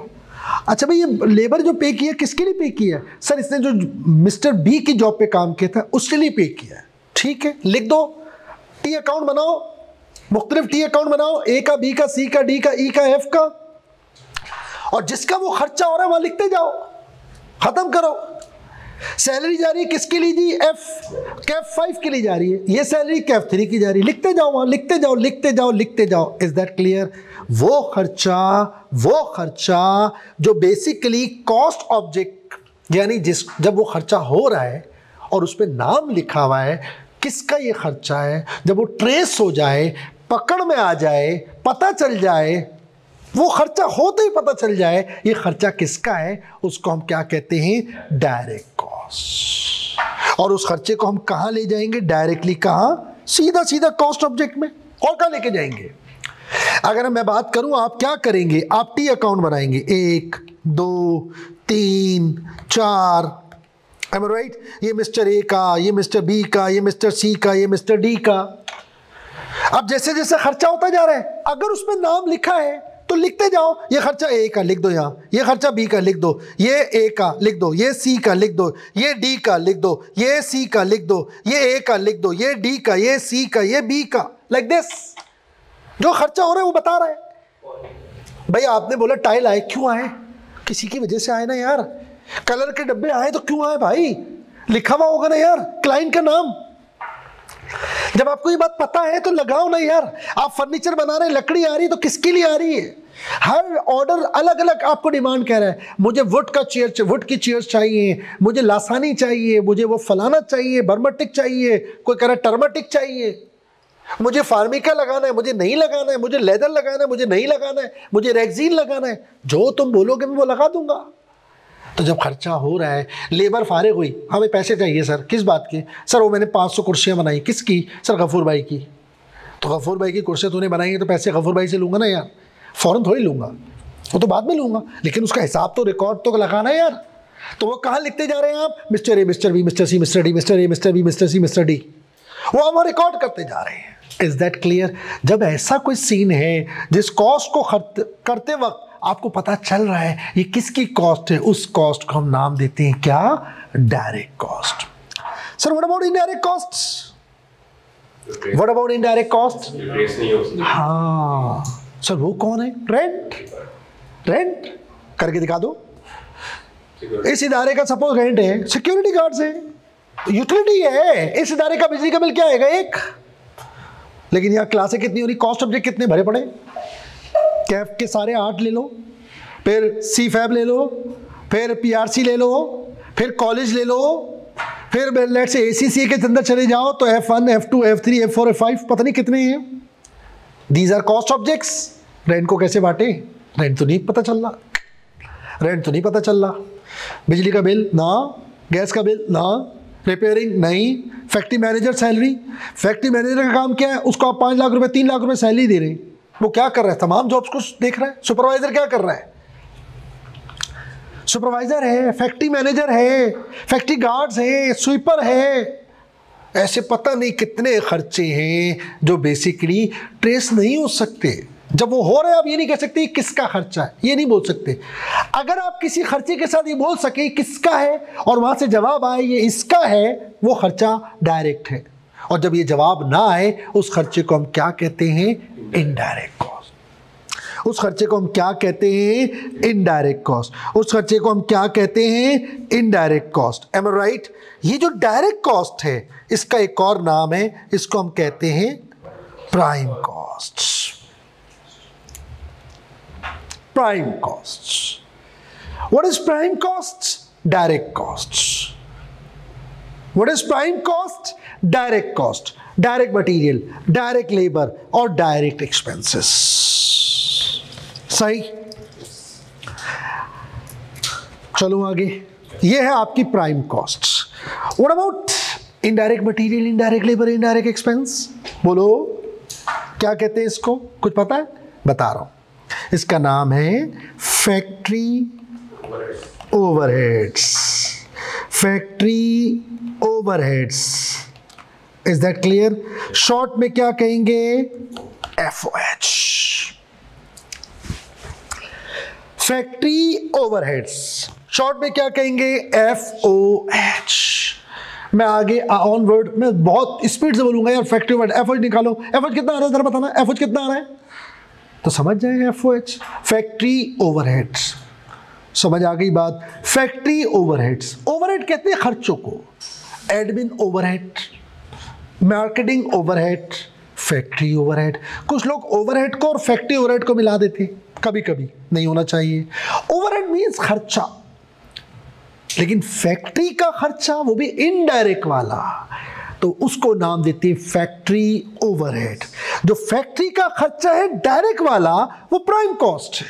अच्छा भाई ये लेबर जो पे किया किसके लिए पे किया? सर इसने जो मिस्टर बी की जॉब पे काम किया था उसके लिए पे किया। ठीक है, लिख दो, टी अकाउंट बनाओ, मुख्तलिफ टी अकाउंट बनाओ, ए का, बी का, सी का, डी का, ई का, एफ का, और जिसका वो खर्चा हो रहा है वहां लिखते जाओ, खत्म करो। सैलरी जा रही है किसके लिए जी? कैफ 5 के लिए जा रही है, ये सैलरी कैफ 3 की जा रही है, लिखते जाओ वहां, लिखते जाओ, लिखते जाओ, लिखते जाओ। Is that clear? वो खर्चा जो बेसिकली कॉस्ट ऑब्जेक्ट, यानी जब वो खर्चा हो रहा है और उस पर नाम लिखा हुआ है किसका ये खर्चा है, जब वो ट्रेस हो जाए, पकड़ में आ जाए, पता चल जाए, वो खर्चा होते ही पता चल जाए ये खर्चा किसका है, उसको हम क्या कहते हैं? Direct cost. और उस खर्चे को हम कहाँ ले जाएंगे? डायरेक्टली कहाँ? सीधा सीधा कॉस्ट ऑब्जेक्ट में। और कहाँ लेके जाएंगे? अगर मैं बात करूं, आप क्या करेंगे? आप टी अकाउंट बनाएंगे, 1 2 3 4, am I right? ये मिस्टर ए का, ये मिस्टर बी का, ये मिस्टर सी का, ये मिस्टर डी का। अब जैसे जैसे खर्चा होता जा रहा है, अगर उसमें नाम लिखा है तो लिखते जाओ, ये खर्चा ए का लिख दो यहाँ, ये खर्चा बी का लिख दो, ये ए का लिख दो, ये सी का लिख दो, ये डी का लिख दो, ये सी का लिख दो, ये ए का लिख दो, ये डी का, ये सी का, ये बी का, लाइक दिस। जो खर्चा हो रहा है वो बता रहा है। भाई आपने बोला टाइल आए, क्यों आए? किसी की वजह से आए ना यार। कलर के डब्बे आए तो क्यों आए भाई? लिखा हुआ होगा ना यार, क्लाइंट का नाम। जब आपको ये बात पता है तो लगाओ ना यार। आप फर्नीचर बना रहे हैं, लकड़ी आ रही है तो किसके लिए आ रही है? हर ऑर्डर अलग अलग आपको डिमांड कह रहा है, मुझे वुड की चेयर्स चाहिए, मुझे लासानी चाहिए, मुझे वो फलाना चाहिए, बर्मटिक चाहिए, कोई कह रहा है टर्मटिक चाहिए, मुझे फार्मिका लगाना है, मुझे नहीं लगाना है, मुझे लेदर लगाना है, मुझे नहीं लगाना है, मुझे रेक्सीन लगाना है। जो तुम बोलोगे मैं वो लगा दूंगा। तो जब खर्चा हो रहा है, लेबर फारिग हुई, हाँ भाई पैसे चाहिए सर, किस बात के? सर वो मैंने 500 कुर्सियाँ बनाई, किसकी? सर गफूर भाई की। तो गफूर भाई की कुर्सियाँ तूने बनाई है तो पैसे गफूर भाई से लूँगा ना यार, फ़ौरन थोड़ी लूँगा, वो तो बाद में लूँगा, लेकिन उसका हिसाब तो रिकॉर्ड तो लगाना है यार। तो वो कहाँ लिखते जा रहे हैं आप? Mister A, mister B, mister C, mister D, mister A, mister B, mister C, mister D, वो हम रिकॉर्ड करते जा रहे हैं। Is that clear? जब ऐसा कोई सीन है जिस कॉस्ट को करते वक्त आपको पता चल रहा है ये किसकी कॉस्ट है, उस कॉस्ट को हम नाम देते हैं क्या? Direct cost. Sir what about indirect costs? What about indirect cost? हाँ सर वो कौन है? रेंट करके दिखा दो। इस इदारे का सपोज रेंट है, सिक्योरिटी गार्ड्स है, यूटिलिटी है, इस इदारे का बिजली का बिल क्या आएगा? 1। लेकिन यहाँ क्लासें कितनी हो रही, कॉस्ट ऑब्जेक्ट कितने भरे पड़े? कैफ के सारे 8 ले लो, फिर सी फैब ले लो, फिर पीआरसी ले लो, फिर कॉलेज ले लो, फिर लेट्स से एसीसी के अंदर चले जाओ तो F1 F2 F3 F4 F5 पता नहीं कितने हैं। These are cost objects. Rent को कैसे बांटे? रेंट तो नहीं पता चल रहा, रेंट तो नहीं पता चल रहा, बिजली का बिल ना, गैस का बिल ना, रिपेयरिंग नहीं, factory manager salary. Factory manager का काम क्या है? उसको आप 5 लाख रुपए 3 लाख रुपए सैलरी दे रहे हैं, वो क्या कर रहा है? तमाम जॉब्स को देख रहा है। सुपरवाइजर क्या कर रहा है? सुपरवाइजर है, फैक्ट्री मैनेजर है, फैक्ट्री गार्ड्स है, स्वीपर है। ऐसे पता नहीं कितने खर्चे हैं जो बेसिकली ट्रेस नहीं हो सकते। जब वो हो रहे हैं आप ये नहीं कह सकते किसका खर्चा है, ये नहीं बोल सकते। अगर आप किसी खर्चे के साथ ये बोल सके किसका है और वहां से जवाब आए ये इसका है, वो खर्चा डायरेक्ट है। और जब ये जवाब ना आए उस खर्चे को हम क्या कहते हैं? Indirect cost. उस खर्चे को हम क्या कहते हैं? Indirect cost. उस खर्चे को हम क्या कहते हैं? Indirect cost. एम आई राइट? ये जो डायरेक्ट कॉस्ट है इसका एक और नाम है, इसको हम कहते हैं prime cost. Prime cost. What is prime cost? Direct cost. What is prime cost? Direct cost, direct material, direct labour और डायरेक्ट एक्सपेंसेस। सही? चलो आगे। ये है आपकी prime cost. What about indirect material, indirect labour, indirect expense? बोलो क्या कहते हैं इसको? कुछ पता है? बता रहा हूं। इसका नाम है factory overheads. Factory overheads. Is that clear? Short में क्या कहेंगे? FOH। फैक्ट्री ओवरहेड्स शॉर्ट में क्या कहेंगे? FOH। मैं आगे ऑनवर्ड मैं बहुत स्पीड से बोलूंगा यार। फैक्ट्री ओवरहेड FOH निकालो। FOH कितना आ रहा है जरा बताना। FOH कितना आ रहा है तो समझ जाएगा। FOH factory overheads. समझ आ गई बात? Factory overheads. ओवरहेड कहते हैं खर्चों को। Admin overhead, marketing overhead, factory overhead. कुछ लोग ओवरहेड को और फैक्ट्री ओवरहेड को मिला देते, कभी कभी, नहीं होना चाहिए। ओवरहेड मीन्स खर्चा, लेकिन फैक्ट्री का खर्चा वो भी इनडायरेक्ट वाला, तो उसको नाम देते हैं फैक्ट्री ओवरहेड। जो फैक्ट्री का खर्चा है डायरेक्ट वाला वो प्राइम कॉस्ट है,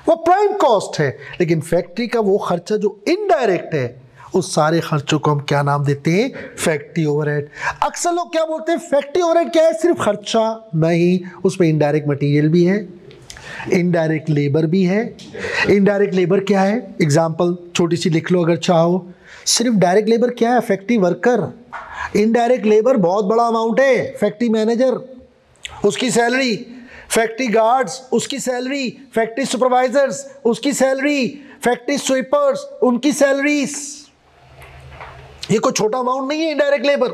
वो प्राइम कॉस्ट है। लेकिन फैक्ट्री का वो खर्चा जो इनडायरेक्ट है उस सारे खर्चों को हम क्या नाम देते हैं? Factory overhead. अक्सर लोग क्या बोलते हैं? फैक्ट्री ओवरहेड क्या है? सिर्फ खर्चा नहीं, उसमें इनडायरेक्ट मटेरियल भी है, इनडायरेक्ट लेबर भी है। इनडायरेक्ट लेबर क्या है? एग्जांपल छोटी सी लिख लो अगर चाहो। सिर्फ डायरेक्ट लेबर क्या है? Factory worker. इनडायरेक्ट लेबर बहुत बड़ा अमाउंट है। फैक्ट्री मैनेजर उसकी सैलरी, फैक्ट्री गार्ड्स उसकी सैलरी, फैक्ट्री सुपरवाइजर्स उसकी सैलरी, फैक्ट्री स्वीपर्स उनकी सैलरीज। ये कोई छोटा अमाउंट नहीं है इनडायरेक्ट लेबर।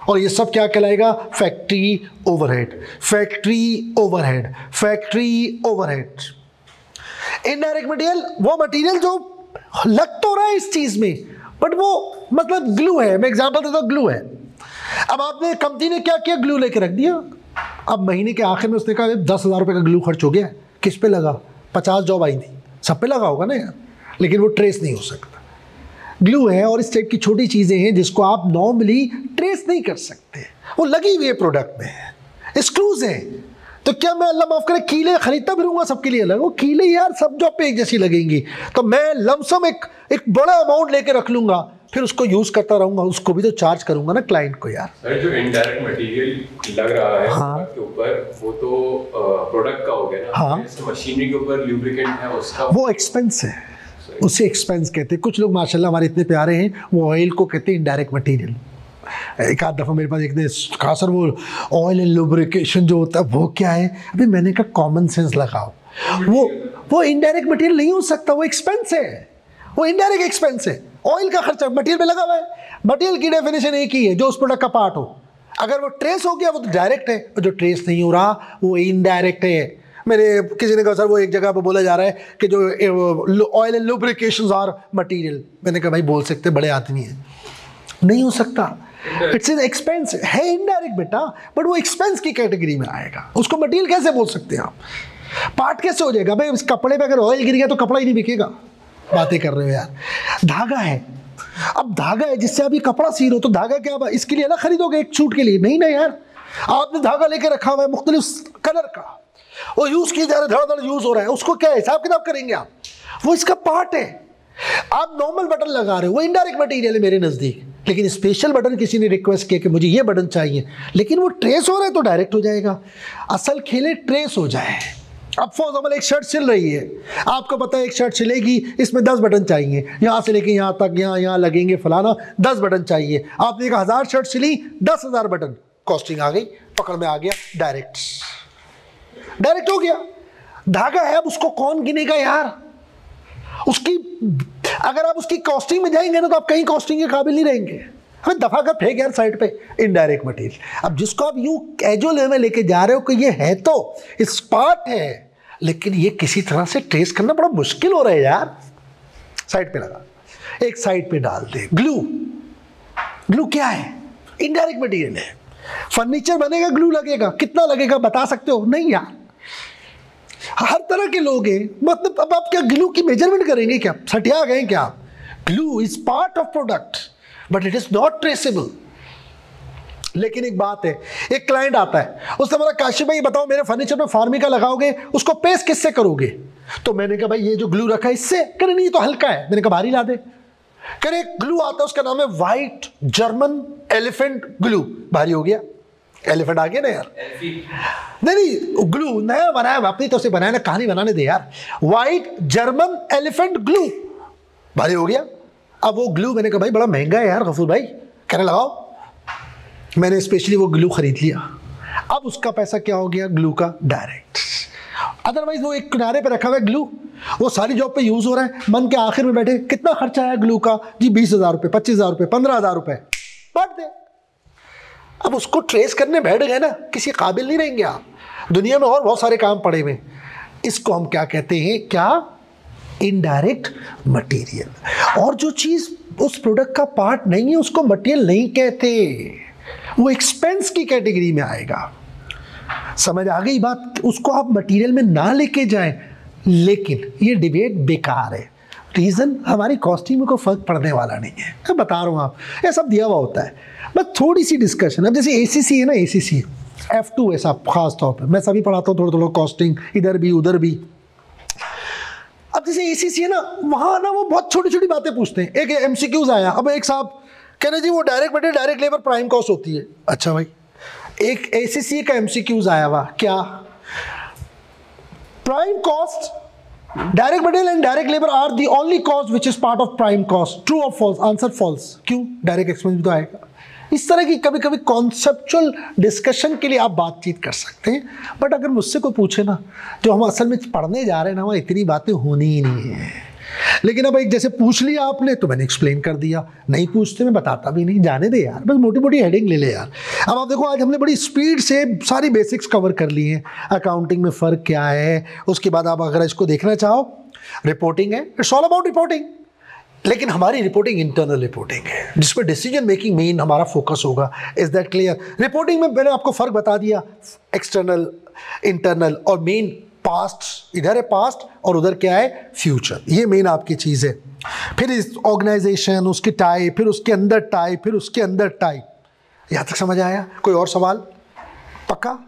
और ये सब क्या कहलाएगा? Factory overhead. Factory overhead, factory overhead. Indirect material वो मटेरियल जो लग तो रहा है इस चीज में बट वो मतलब ग्लू है। मैं एग्जांपल देता हूं, ग्लू है। अब आपने कंपनी ने क्या किया? ग्लू लेके रख दिया। अब महीने के आखिर में उसने कहा 10,000 रुपये का ग्लू खर्च हो गया। किस पे लगा? 50 जॉब आई थी, सब पे लगा होगा ना यार, लेकिन वो ट्रेस नहीं हो सकता। ग्लू है और इस टाइप की छोटी चीज़ें हैं जिसको आप नॉर्मली ट्रेस नहीं कर सकते, वो लगी हुई है प्रोडक्ट में, स्क्रूज हैं। तो क्या मैं अल्लाह माफ़ करे कीले खरीदता फिरूंगा सबके लिए अलग? वो कीले यार सब जॉब पे एक जैसी लगेंगी। तो मैं लमसम एक बड़ा अमाउंट लेके रख लूंगा, फिर उसको यूज़ करता रहूंगा, उसको भी तो चार्ज करूंगा ना क्लाइंट को यार। सर जो इनडायरेक्ट मटेरियल लग रहा है हाँ। के ऊपर वो तो प्रोडक्ट का हो गया ना। हाँ। मशीनरी के ऊपर लुब्रिकेंट है उसका, वो एक्सपेंस है, उसे एक्सपेंस कहते हैं। कुछ लोग माशाल्लाह हमारे इतने प्यारे हैं, वो ऑयल को कहते हैं इनडायरेक्ट मटेरियल। एक आध दफ़ा मेरे पास एक ने कहा सर वो ऑयल एंड लुब्रिकेशन जो होता है वो क्या है? अभी मैंने कहा कॉमन सेंस लगाओ, वो इनडायरेक्ट मटेरियल नहीं हो सकता, वो एक्सपेंस है, वो इनडायरेक्ट एक्सपेंस है। ऑयल का खर्चा मटेरियल पे लगा हुआ है। मटेरियल की डेफिनेशन एक ही है, जो उस प्रोडक्ट का पार्ट हो। अगर वो ट्रेस हो गया वो तो डायरेक्ट है, और जो ट्रेस नहीं हो रहा वो इनडायरेक्ट है। मेरे किसी ने कहा सर वो एक जगह पर बोला जा रहा है कि जो ऑयल एंड लुब्रिकेशंस आर मटेरियल। मैंने कहा भाई बोल सकते, बड़े आदमी हैं, नहीं हो सकता। इट्स एन एक्सपेंस है, इनडायरेक्ट बेटा, बट वो एक्सपेंस की कैटेगरी में आएगा। उसको मटेरियल कैसे बोल सकते हैं आप? पार्ट कैसे हो जाएगा भाई? इस कपड़े पे अगर ऑयल गिर गया तो कपड़ा ही नहीं बिकेगा। बातें कर रहे हो यार। धागा है, अब धागा है जिससे अभी कपड़ा सी रहे हो, तो धागा क्या इसके लिए अलग खरीदोगे एक सूट के लिए? नहीं ना यार, आपने धागा लेके रखा हुआ है मुख्तलिफ कलर का, वो यूज किया जा रहा है, धड़ धड़ यूज हो रहा है, उसको क्या हिसाब किताब करेंगे आप? वो इसका पार्ट है। आप नॉर्मल बटन लगा रहे हो, वो इनडायरेक्ट मटेरियल है मेरे नजदीक। लेकिन स्पेशल बटन किसी ने रिक्वेस्ट किया कि मुझे ये बटन चाहिए, लेकिन वो ट्रेस हो रहा है तो डायरेक्ट हो जाएगा। असल खेले ट्रेस हो जाए। अब फॉर एग्जाम्पल एक शर्ट सिल रही है, आपको पता है एक शर्ट सिलेगी, इसमें 10 बटन चाहिए, यहाँ से लेके यहाँ तक, यहाँ लगेंगे फलाना, 10 बटन चाहिए। आपने 1000 शर्ट सिली, 10,000 बटन, कॉस्टिंग आ गई, पकड़ में आ गया, डायरेक्ट हो गया। धागा है, अब उसको कौन गिनेगा यार? उसकी अगर आप उसकी कॉस्टिंग में जाएंगे ना तो आप कहीं कॉस्टिंग के काबिल नहीं रहेंगे। हमें दफा कर फेंक यार साइड पे इनडायरेक्ट मटेरियल। अब जिसको आप यूं कैजुअल में लेके जा रहे हो कि ये है तो स्पार्ट है, लेकिन ये किसी तरह से ट्रेस करना बड़ा मुश्किल हो रहा है यार। साइड पे लगा, एक साइड पे डाल दे। ग्लू क्या है? इनडायरेक्ट मटेरियल है। फर्नीचर बनेगा, ग्लू लगेगा, कितना लगेगा बता सकते हो? नहीं यार। हर तरह के लोग हैं, मतलब अब आप क्या ग्लू की मेजरमेंट करेंगे क्या? सटिया गए क्या? Glue is part of product but it is not traceable. लेकिन एक बात है, एक क्लाइंट आता है, उसने बोला काशिफ भाई बताओ मेरे फर्नीचर में फार्मिका लगाओगे, उसको पेस्ट किससे करोगे? तो मैंने कहा भाई ये जो ग्लू रखा है इससे। कह रहे नहीं तो हल्का है। मैंने कहा भारी ला दे। कह रहे ग्लू आता है, उसका नाम है व्हाइट जर्मन एलिफेंट ग्लू। भारी हो गया, एलिफेंट आ गया ना यार। नहीं ग्लू नया बनाया, अपनी तरफ से बनाया ना, कहानी बनाने दे यार। व्हाइट जर्मन एलिफेंट ग्लू, भारी हो गया। अब वो ग्लू मैंने कहा भाई बड़ा महंगा है यार गफूर भाई। कह रहे लगाओ। मैंने स्पेशली वो ग्लू खरीद लिया। अब उसका पैसा क्या हो गया? ग्लू का डायरेक्ट। अदरवाइज वो एक किनारे पे रखा हुआ है ग्लू, वो सारी जॉब पे यूज हो रहा है। मन के आखिर में बैठे कितना खर्चा आया ग्लू का? जी 20,000 रुपये, 25,000 रुपये, 15,000 रुपये, बांट दे। अब उसको ट्रेस करने बैठ गए ना, किसी काबिल नहीं रहेंगे आप। दुनिया में और बहुत सारे काम पड़े हुए। इसको हम क्या कहते हैं? क्या? Indirect material. और जो चीज उस प्रोडक्ट का पार्ट नहीं है उसको मटेरियल नहीं कहते, वो एक्सपेंस की कैटेगरी में आएगा। समझ आ गई बात? उसको आप मटेरियल में ना लेके जाएं। लेकिन ये डिबेट बेकार है। रीज़न हमारी कॉस्टिंग में कोई फर्क पड़ने वाला नहीं है। मैं बता रहा हूँ, आप ये सब दिया हुआ होता है, बस थोड़ी सी डिस्कशन। अब जैसे ACC है ना, ACC F2 है साहब, खास तौर पे मैं सभी पढ़ाता हूँ, थोड़ा थोड़ा कॉस्टिंग इधर भी उधर भी। अब जैसे ACC है ना, वहाँ ना वो बहुत छोटी छोटी बातें पूछते हैं। एक MCQs आया, अब एक साहब कह रहे जी वो direct material direct labour prime cost होती है। अच्छा भाई, एक ACC का MCQs आया हुआ, क्या prime cost, direct material and direct labour are the only cost which is part of prime cost. True और फॉल्स? Answer false. क्यों? डायरेक्ट एक्सपेंस भी तो आएगा। इस तरह की कभी कभी कॉन्सेप्चुअल डिस्कशन के लिए आप बातचीत कर सकते हैं। बट अगर मुझसे कोई पूछे ना, जो हम असल में पढ़ने जा रहे हैं ना, वहाँ इतनी बातें होनी ही नहीं है। लेकिन अब एक जैसे पूछ लिया आपने तो मैंने एक्सप्लेन कर दिया, नहीं पूछते मैं बताता भी नहीं, जाने दे यार, बस मोटी मोटी हेडिंग ले ले यार। अब आप देखो आज हमने बड़ी स्पीड से सारी बेसिक्स कवर कर ली हैं। अकाउंटिंग में फ़र्क क्या है, उसके बाद आप अगर इसको देखना चाहो, रिपोर्टिंग है, इट्स ऑल अबाउट रिपोर्टिंग। लेकिन हमारी रिपोर्टिंग इंटरनल रिपोर्टिंग है जिसमें डिसीजन मेकिंग मेन हमारा फोकस होगा। Is that clear? रिपोर्टिंग में मैंने आपको फ़र्क बता दिया, एक्सटर्नल, इंटरनल और मेन। पास्ट इधर है पास्ट और उधर क्या है? फ्यूचर। ये मेन आपकी चीज़ है। फिर इस ऑर्गेनाइजेशन, उसकी टाइप, फिर उसके अंदर टाइप, फिर उसके अंदर टाइप। यहाँ तक समझ आया? कोई और सवाल? पक्का?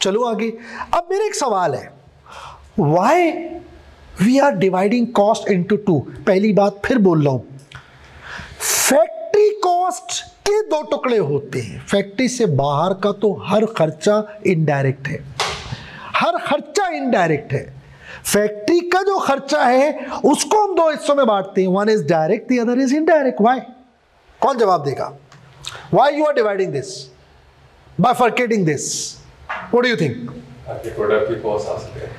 चलो आगे। अब मेरा एक सवाल है, why we are dividing cost into two? पहली बात फिर बोल रहा हूं, फैक्ट्री कॉस्ट के दो टुकड़े होते हैं। फैक्ट्री से बाहर का तो हर खर्चा इनडायरेक्ट है, हर खर्चा इनडायरेक्ट है। फैक्ट्री का जो खर्चा है उसको हम दो हिस्सों में बांटते हैं, one is direct, the other is indirect. Why? कौन जवाब देगा? Why you are dividing this, bifurcating this? What do you think? Product की कॉस्ट आ सकती है,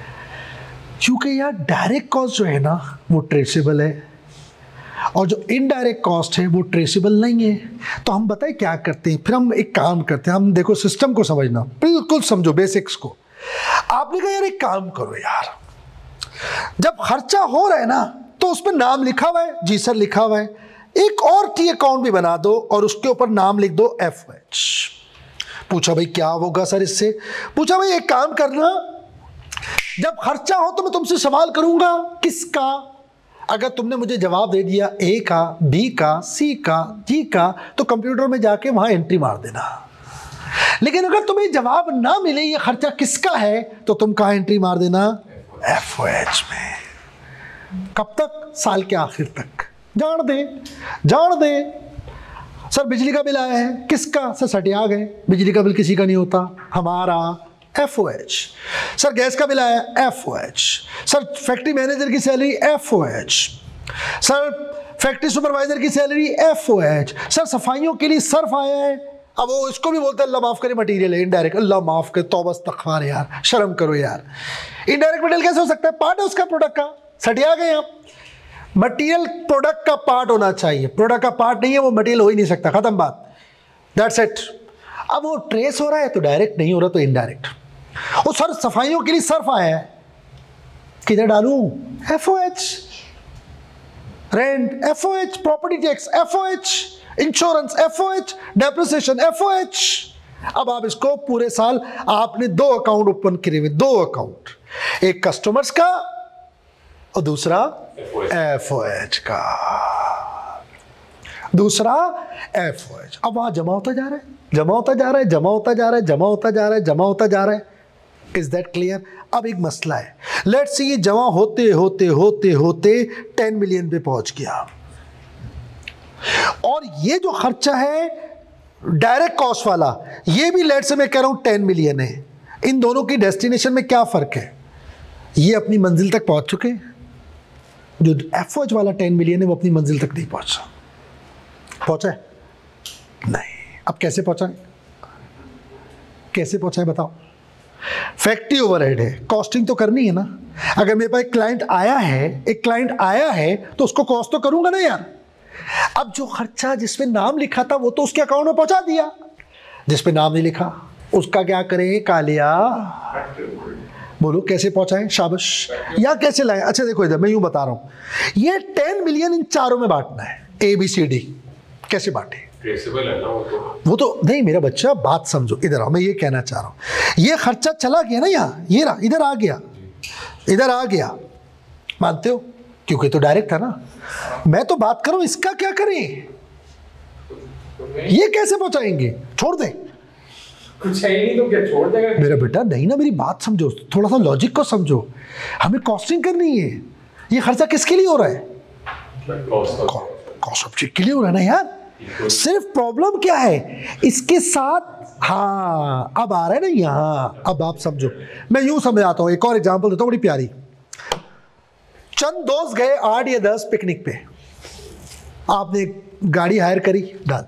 क्योंकि यार डायरेक्ट कॉस्ट जो है ना वो ट्रेसेबल है और जो इनडायरेक्ट कॉस्ट है वो ट्रेसेबल नहीं है। तो हम बताए क्या करते हैं, फिर हम एक काम करते हैं। हम देखो सिस्टम को समझना, बिल्कुल समझो बेसिक्स को। आपने कहा यार एक काम करो यार, जब खर्चा हो रहा है ना तो उसमें नाम लिखा हुआ है, जी सर लिखा हुआ है, एक और टी अकाउंट भी बना दो और उसके ऊपर नाम लिख दो FH। पूछा भाई क्या होगा सर इससे? पूछा भाई एक काम करना, जब खर्चा हो तो मैं तुमसे सवाल करूंगा किसका। अगर तुमने मुझे जवाब दे दिया A का, B का, C का, G का, तो कंप्यूटर में जाके वहां एंट्री मार देना। लेकिन अगर तुम्हें जवाब ना मिले ये खर्चा किसका है, तो तुम कहाँ एंट्री मार देना? FOH में। कब तक? साल के आखिर तक। जान दे, जान दे। सर बिजली का बिल आया है, किसका? सर सटिया गए, बिजली का बिल किसी का नहीं होता, हमारा FOH। सर गैस का बिल आया, FOH। सर फैक्ट्री मैनेजर की salary, FOH। Sir factory supervisor की सैलरी, FOH। सर सफाइयों के लिए सर्फ आया है, अब वो इसको भी बोलते हैं अल्लाह माफ करे मटीरियल है, इनडायरेक्ट, अल्लाह माफ करे, तौबा इस्तगफार यार, शर्म करो यार, इनडायरेक्ट मटेरियल कैसे हो सकता है? पार्ट है उसका प्रोडक्ट का, सटिया गए आप। मटेरियल प्रोडक्ट का पार्ट होना चाहिए, प्रोडक्ट का पार्ट नहीं है वो मटेरियल हो ही नहीं सकता, खत्म बात, दैट्स इट। अब वो ट्रेस हो रहा है तो डायरेक्ट, नहीं हो रहा तो इनडायरेक्ट। वो सर सफाइयों के लिए सर्फ आया है, किधर डालूं? FOH। Rent FOH, property tax FOH, insurance FOH, depreciation FOH। अब आप इसको पूरे साल आपने 2 अकाउंट ओपन करे हुए, 2 अकाउंट, एक कस्टमर्स का और दूसरा FOH का, दूसरा FOH। अब वहां जमा होता जा रहा है, जमा होता जा रहा है, जमा होता जा रहा है, जमा होता जा रहा है, जमा होता जा रहा है। Is that clear? अब एक मसला है, लेट्स सी ये जमा होते होते होते होते 10 मिलियन पे पहुंच गया, और ये जो खर्चा है डायरेक्ट कॉस्ट वाला, ये भी लेट्स से मैं कह रहा हूं 10 मिलियन है। इन दोनों की डेस्टिनेशन में क्या फर्क है? ये अपनी मंजिल तक पहुंच चुके हैं, जो FOH वाला 10 मिलियन है वो अपनी मंजिल तक नहीं पहुंचा। पहुंचा है? नहीं। अब कैसे पहुंचा है? कैसे पहुंचा है बताओ? फैक्ट्री ओवरहेड है, कॉस्टिंग तो करनी है ना। अगर मेरे पास एक क्लाइंट आया है, एक क्लाइंट आया है तो उसको कॉस्ट तो करूंगा ना यार। अब जो खर्चा जिसपे नाम लिखा था वो तो उसके अकाउंट में पहुंचा दिया, जिस पे नाम नहीं लिखा उसका क्या करें? कालिया। बोलो कैसे पहुंचाएं? शाबाश। या कैसे लाएं? अच्छा देखो इधर मैं यूं बता रहा हूं, ये 10 मिलियन इन चारों में बांटना है, ABCD। कैसे बांटे? ट्रेसेबल है ना वो तो नहीं, मेरा बच्चा बात समझो, इधर आओ, मैं ये कहना चाह रहा हूं, ये खर्चा चला गया ना यहाँ, ये रहा, इधर आ गया, इधर आ गया, मानते हो? क्योंकि तो डायरेक्ट था ना। मैं तो बात करूं इसका क्या करें, ये कैसे पहुंचाएंगे? छोड़ दें? कुछ है ही नहीं तो क्या छोड़ देगा? मेरा बेटा नहीं ना, मेरी बात समझो, थोड़ा सा लॉजिक को समझो, हमें कॉस्टिंग करनी है। ये खर्चा किसके लिए हो रहा है? कॉस्ट ऑफ चीज के लिए हो रहा है ना यार। सिर्फ प्रॉब्लम क्या है इसके साथ? हाँ अब आ रहा है ना यहाँ, अब आप समझो। मैं यूं समझाता हूं, एक और एग्जांपल देता हूं बड़ी प्यारी। चंद दोस्त गए 8 या 10 पिकनिक पे, आपने गाड़ी हायर करी, डन।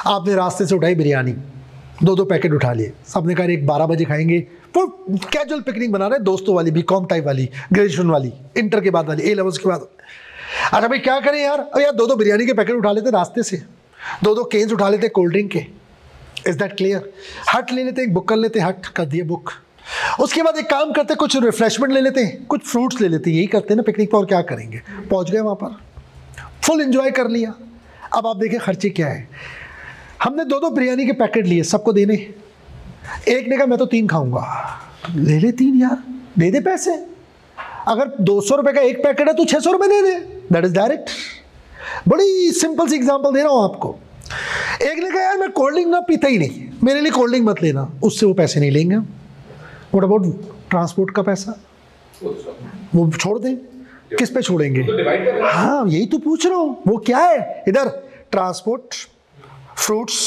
आपने रास्ते से उठाई बिरयानी, 2-2 पैकेट उठा लिए, सबने कहा एक 12 बजे खाएंगे। वो कैजुअल पिकनिक बना रहे, दोस्तों वाली, BCom टाइप वाली, ग्रेजुएशन वाली, इंटर के बाद वाली, A लेवल्स के बाद। अच्छा भाई क्या करें यार? अब यार 2-2 बिरयानी के पैकेट उठा लेते रास्ते से, 2-2 केन्स उठा लेते कोल्ड ड्रिंक के। Is that clear? हट ले लेते, एक बुक कर लेते, हट कर दिए बुक। उसके बाद एक काम करते, कुछ रिफ्रेशमेंट ले लेते, कुछ फ्रूट्स ले लेते, यही करते ना पिकनिक पर, और क्या करेंगे? पहुंच गए वहां पर, फुल एंजॉय कर लिया। अब आप देखें खर्चे क्या है। हमने 2-2 बिरयानी के पैकेट लिए, सबको देने। एक ने कहा मैं तो 3 खाऊंगा, ले ले 3 यार, दे दे पैसे। अगर 200 रुपए का एक पैकेट है तो 600 रुपए दे दे, दैट इज डायरेक्ट। बड़ी सिंपल सी एग्जांपल दे रहा हूं आपको। एक ने कहा यार मैं कोल्ड ड्रिंक ना पीता ही नहीं, मेरे लिए कोल्ड ड्रिंक मत लेना, उससे वो पैसे नहीं लेंगे। व्हाट अबाउट ट्रांसपोर्ट का पैसा? वो छोड़ दें, किस पे छोड़ेंगे? तो हाँ यही तो पूछ रहा हूँ, वो क्या है इधर? ट्रांसपोर्ट, फ्रूट्स,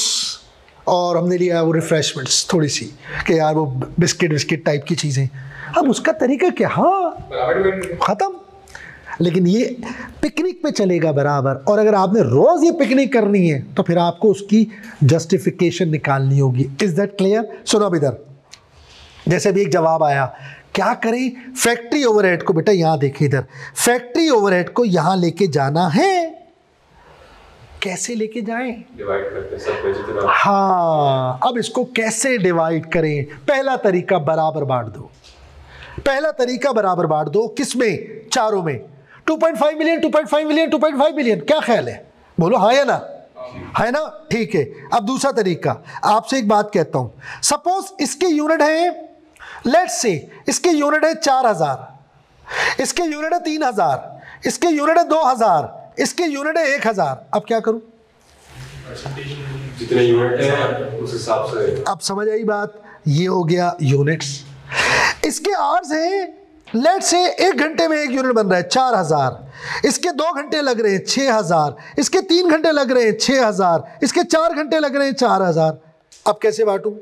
और हमने लिया वो रिफ्रेशमेंट्स थोड़ी सी, कि यार वो बिस्किट टाइप की चीज़ें। अब उसका तरीका क्या? हाँ ख़त्म। लेकिन ये पिकनिक पे चलेगा बराबर, और अगर आपने रोज़ ये पिकनिक करनी है तो फिर आपको उसकी जस्टिफिकेशन निकालनी होगी। Is that clear? सुनो अब इधर, जैसे भी एक जवाब आया, क्या करें? फैक्ट्री ओवरहेड को, बेटा यहाँ देखिए इधर, फैक्ट्री ओवरहेड को यहाँ लेके जाना है। कैसे लेके जाएं? डिवाइड करते सब पे जितना। हाँ अब इसको कैसे डिवाइड करें? पहला तरीका बराबर बांट दो, पहला तरीका बराबर बांट दो। किसमें? चारों में। 2.5 मिलियन, 2.5 मिलियन, 2.5 मिलियन, क्या ख्याल है? बोलो हाँ या ना? है ना? ठीक है। अब दूसरा तरीका, आपसे एक बात कहता हूं, सपोज इसके यूनिट है, लेट्स से इसके यूनिट है 4000, इसके यूनिट है 3000, इसके यूनिट है 2000, इसके यूनिट है 1000। अब क्या करूं? जितने यूनिट है उस हिसाब से। अब समझ आई बात? ये हो गया यूनिट्स। इसके आवर्स हैं लेट्स से 1 घंटे में 1 यूनिट बन रहा है 4000, इसके 2 घंटे लग रहे हैं 6000, इसके 3 घंटे लग रहे हैं 6000, इसके 4 घंटे लग रहे हैं 4000। अब कैसे बांटूं?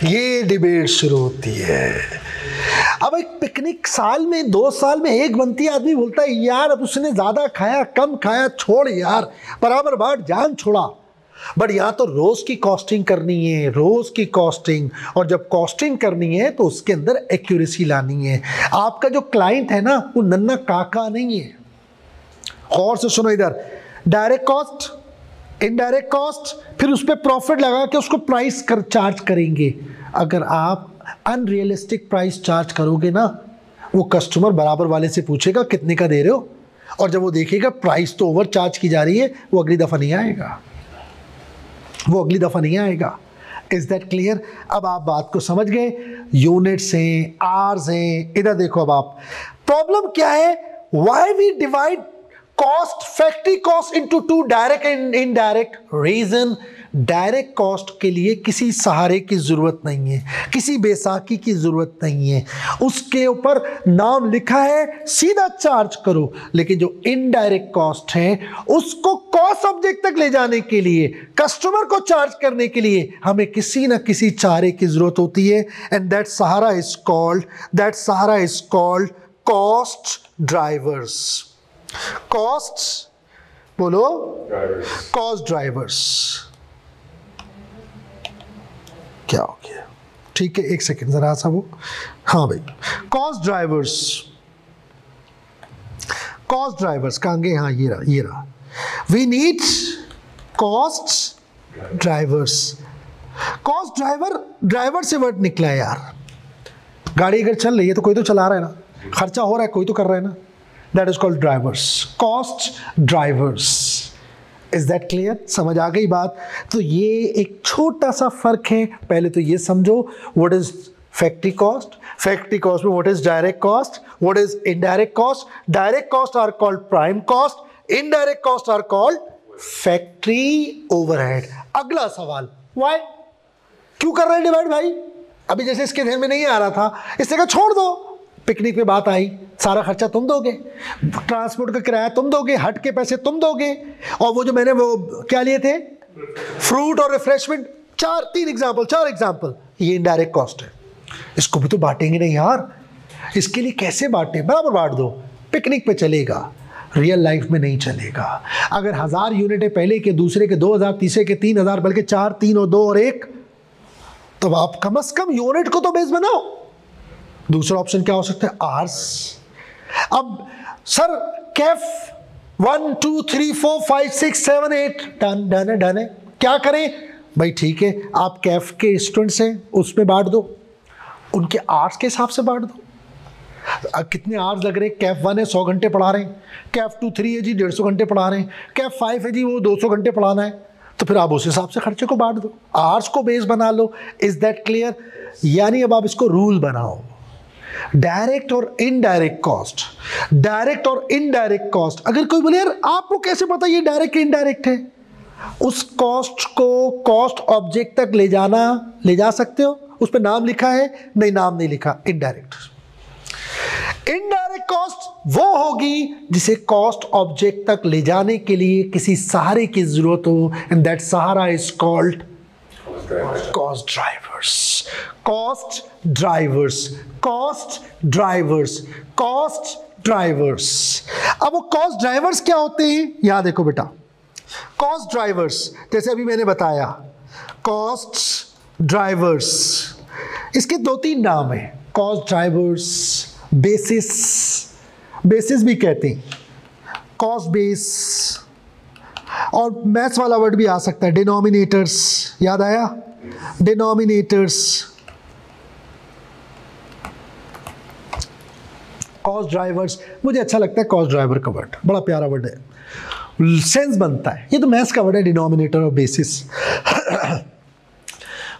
ये डिबेट शुरू होती है। अब एक पिकनिक साल में 2 साल में 1 बनती है, आदमी बोलता है यार अब उसने ज्यादा खाया कम खाया छोड़ यार, बराबर बांट, जान छोड़ा। बट यहाँ तो रोज की कॉस्टिंग करनी है, रोज की कॉस्टिंग, और जब कॉस्टिंग करनी है तो उसके अंदर एक्यूरेसी लानी है। आपका जो क्लाइंट है ना वो नन्ना काका नहीं है। और से सुनो इधर, डायरेक्ट कॉस्ट, इनडायरेक्ट कॉस्ट, फिर उस पर प्रॉफिट लगा के उसको प्राइस कर चार्ज करेंगे। अगर आप अनरियलिस्टिक प्राइस चार्ज करोगे ना, वो कस्टमर बराबर वाले से पूछेगा कितने का दे रहे हो, और जब वो देखेगा प्राइस तो ओवर चार्ज की जा रही है, वो अगली दफ़ा नहीं आएगा, वो अगली दफ़ा नहीं आएगा। Is that clear? अब आप बात को समझ गए। यूनिट्स हैं, आवर्स हैं। इधर देखो, अब आप प्रॉब्लम क्या है, why we divide cost, factory cost into 2, direct and indirect. Reason, direct cost के लिए किसी सहारे की जरूरत नहीं है, किसी बैसाखी की जरूरत नहीं है, उसके ऊपर नाम लिखा है सीधा चार्ज करो। लेकिन जो इनडायरेक्ट कॉस्ट है उसको कॉस्ट ऑब्जेक्ट तक ले जाने के लिए, कस्टमर को चार्ज करने के लिए हमें किसी ना किसी चारे की जरूरत होती है। And that Sahara is called cost drivers. Cost बोलो, कॉस्ट ड्राइवर्स। क्या हो गया? ठीक है, 1 सेकेंड जरा सा वो, हाँ भाई, कॉस्ट ड्राइवर्स कहाँ गए? हाँ ये रहा। We need cost drivers. Cost driver से वर्ड निकला है यार। गाड़ी अगर चल रही है तो कोई तो चला रहा है ना, खर्चा हो रहा है कोई तो कर रहा है ना, that is called drivers, cost drivers. Is that clear? समझ आ गई बात? तो ये एक छोटा सा फर्क है। पहले तो ये समझो, what is factory cost, factory cost में what is direct cost, what is indirect cost. Direct cost are called prime cost, indirect cost are called factory overhead. अगला सवाल, व्हाई, क्यों कर रहे हैं डिवाइड भाई? अभी जैसे इसके ध्यान में नहीं आ रहा था, इसने कहा छोड़ दो, पिकनिक पे बात आई, सारा खर्चा तुम दोगे, ट्रांसपोर्ट का किराया तुम दोगे, हट के पैसे तुम दोगे, और वो जो मैंने वो क्या लिए थे, फ्रूट और रिफ्रेशमेंट, 4 एग्जाम्पल, ये इनडायरेक्ट कॉस्ट है। इसको भी तो बांटेंगे नहीं यार, इसके लिए कैसे बांटे? बराबर बांट दो, पिकनिक पे चलेगा, रियल लाइफ में नहीं चलेगा। अगर 1000 यूनिट है, पहले के, दूसरे के 2000, तीसरे के 3000, बल्कि 4, 3 और 2 और 1, तो आप कम से कम यूनिट को तो बेस बनाओ। दूसरा ऑप्शन क्या हो सकता है? आर्स। अब सर कैफ 1 2 3 4 5 6 7 8 डन है, क्या करें भाई? ठीक है, आप कैफ के स्टूडेंट्स हैं, उसमें बांट दो, उनके आर्स के हिसाब से बांट दो। कितने आर्स लग रहे हैं? कैफ 1 है 100 घंटे पढ़ा रहे हैं, कैफ 2 3 है जी 150 घंटे पढ़ा रहे हैं, कैफ 5 है जी वो 200 घंटे पढ़ाना है, तो फिर आप उस हिसाब से खर्चे को बांट दो, आर्स को बेस बना लो। Is that clear? यानी अब आप इसको रूल बनाओ, डायरेक्ट और इनडायरेक्ट कॉस्ट, डायरेक्ट और इनडायरेक्ट कॉस्ट। अगर कोई बोले यार आपको कैसे पता ये डायरेक्ट इनडायरेक्ट है, उस कॉस्ट को कॉस्ट ऑब्जेक्ट तक ले जा सकते हो, उस पर नाम लिखा है? नहीं, नाम नहीं लिखा, इनडायरेक्ट। इनडायरेक्ट कॉस्ट वो होगी जिसे कॉस्ट ऑब्जेक्ट तक ले जाने के लिए किसी सहारे की जरूरत हो, and that Sahara is called cost drivers. Cost drivers, cost drivers, cost drivers. अब वो कॉस्ट ड्राइवर्स क्या होते हैं? यहां देखो बेटा, कॉस्ट ड्राइवर्स जैसे अभी मैंने बताया, कॉस्ट ड्राइवर्स, इसके 2-3 नाम है। कॉस्ट ड्राइवर्स, बेसिस भी कहते हैं, कॉस्ट बेस, और मैथ्स वाला वर्ड भी आ सकता है, डिनोमिनेटर्स। याद आया? डिनोमिनेटर्स। कॉस्ट ड्राइवर्स, मुझे अच्छा लगता है कॉस्ट ड्राइवर का वर्ड, बड़ा प्यारा वर्ड है, सेंस बनता है। ये तो मैथ्स का वर्ड है, डिनोमिनेटर और बेसिस।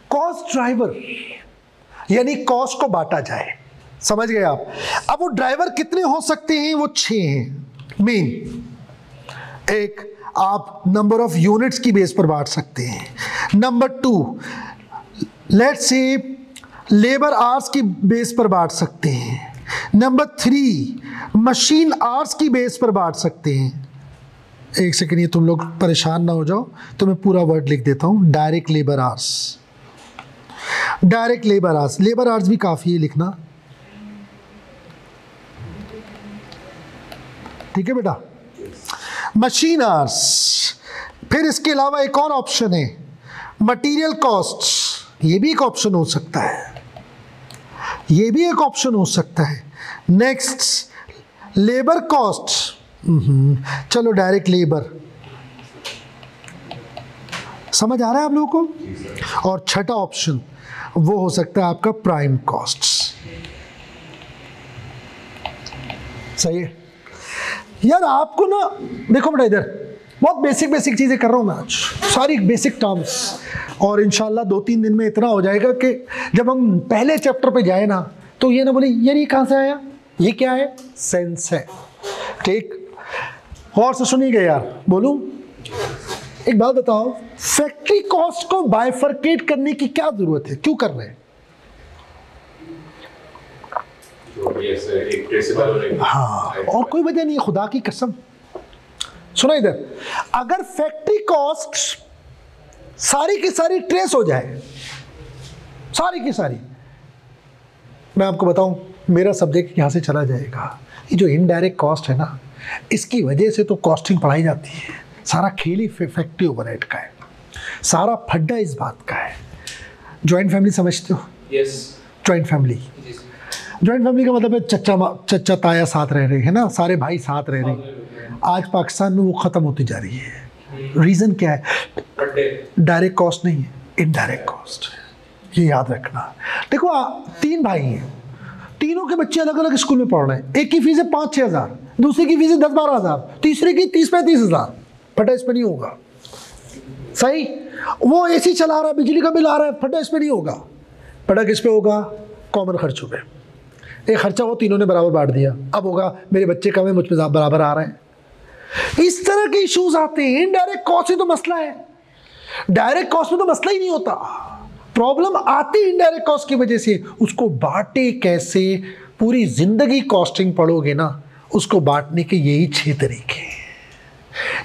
कॉस्ट ड्राइवर यानी कॉस्ट को बांटा जाए, समझ गए आप? अब वो ड्राइवर कितने हो सकते हैं? वो 6 हैं मेन। एक, आप नंबर ऑफ यूनिट्स की बेस पर बांट सकते हैं। Number 2, let's say labour hours की बेस पर बांट सकते हैं। नंबर 3 मशीन आवर्स की बेस पर बांट सकते हैं। एक सेकंड, ये तुम लोग परेशान ना हो जाओ तो मैं पूरा वर्ड लिख देता हूं, direct labour hours. Direct labour hours, labour hours भी काफ़ी है लिखना, ठीक है बेटा। मशीन आवर्स, फिर इसके अलावा एक और ऑप्शन है मटेरियल कॉस्ट, ये भी एक ऑप्शन हो सकता है, ये भी एक ऑप्शन हो सकता है। नेक्स्ट लेबर कॉस्ट, चलो डायरेक्ट लेबर, समझ आ रहा है आप लोगों को। और छठा ऑप्शन वो हो सकता है आपका प्राइम कॉस्ट। सही है यार। आपको ना देखो बेटा, इधर बहुत बेसिक बेसिक चीज़ें कर रहा हूँ मैं आज, सारी बेसिक टर्म्स, और इंशाल्लाह 2-3 दिन में इतना हो जाएगा कि जब हम पहले चैप्टर पे जाए ना तो ये ना बोले यार ये कहाँ से आया, ये क्या है, सेंस है। ठीक, और से सुनिएगा यार, बोलूं एक बात बताओ, फैक्ट्री कॉस्ट को बाइफरकेट करने की क्या जरूरत है, क्यों कर रहे हैं? हाँ, और कोई वजह नहीं, खुदा की कसम। सुना इधर, अगर फैक्ट्री कॉस्ट सारी की सारी ट्रेस हो जाए, सारी की सारी, मैं आपको बताऊं मेरा सब्जेक्ट यहाँ से चला जाएगा। ये जो इनडायरेक्ट कॉस्ट है ना, इसकी वजह से तो कॉस्टिंग पढ़ाई जाती है। सारा खेल ही फैक्ट्री ओवरहेड का है, सारा फड्डा इस बात का है। जॉइंट फैमिली समझते हो? Yes. Joint family, joint family का मतलब है चच्चा ताया साथ रह रहे हैं ना, सारे भाई साथ रह रहे हैं। आज पाकिस्तान में वो ख़त्म होती जा रही है। रीज़न क्या है? डायरेक्ट कॉस्ट नहीं है, इनडायरेक्ट कॉस्ट, ये याद रखना। देखो 3 भाई हैं, तीनों के बच्चे अलग अलग स्कूल में पढ़ रहे हैं। एक की फीस है 5-6 हज़ार, दूसरे की फीस है 10-12 हज़ार, तीसरे की 30-35 हज़ार। फटा इस पर नहीं होगा। सही, वो एसी चला रहा है, बिजली का बिल आ रहा है, फटा इस पर नहीं होगा। फटा किस पे होगा? कॉमन खर्चों पे। एक खर्चा वो तीनों ने बराबर बांट दिया, अब होगा मेरे बच्चे कम है, मुझ पे बराबर आ रहे हैं। इस तरह के इश्यूज आते हैं। इनडायरेक्ट कॉस्ट ही तो मसला है, डायरेक्ट कॉस्ट में तो मसला ही नहीं होता। प्रॉब्लम आती है इनडायरेक्ट कॉस्ट की वजह से। उसको बांटे कैसे? पूरी जिंदगी कॉस्टिंग पढ़ोगे ना, उसको बांटने के यही 6 तरीके हैं,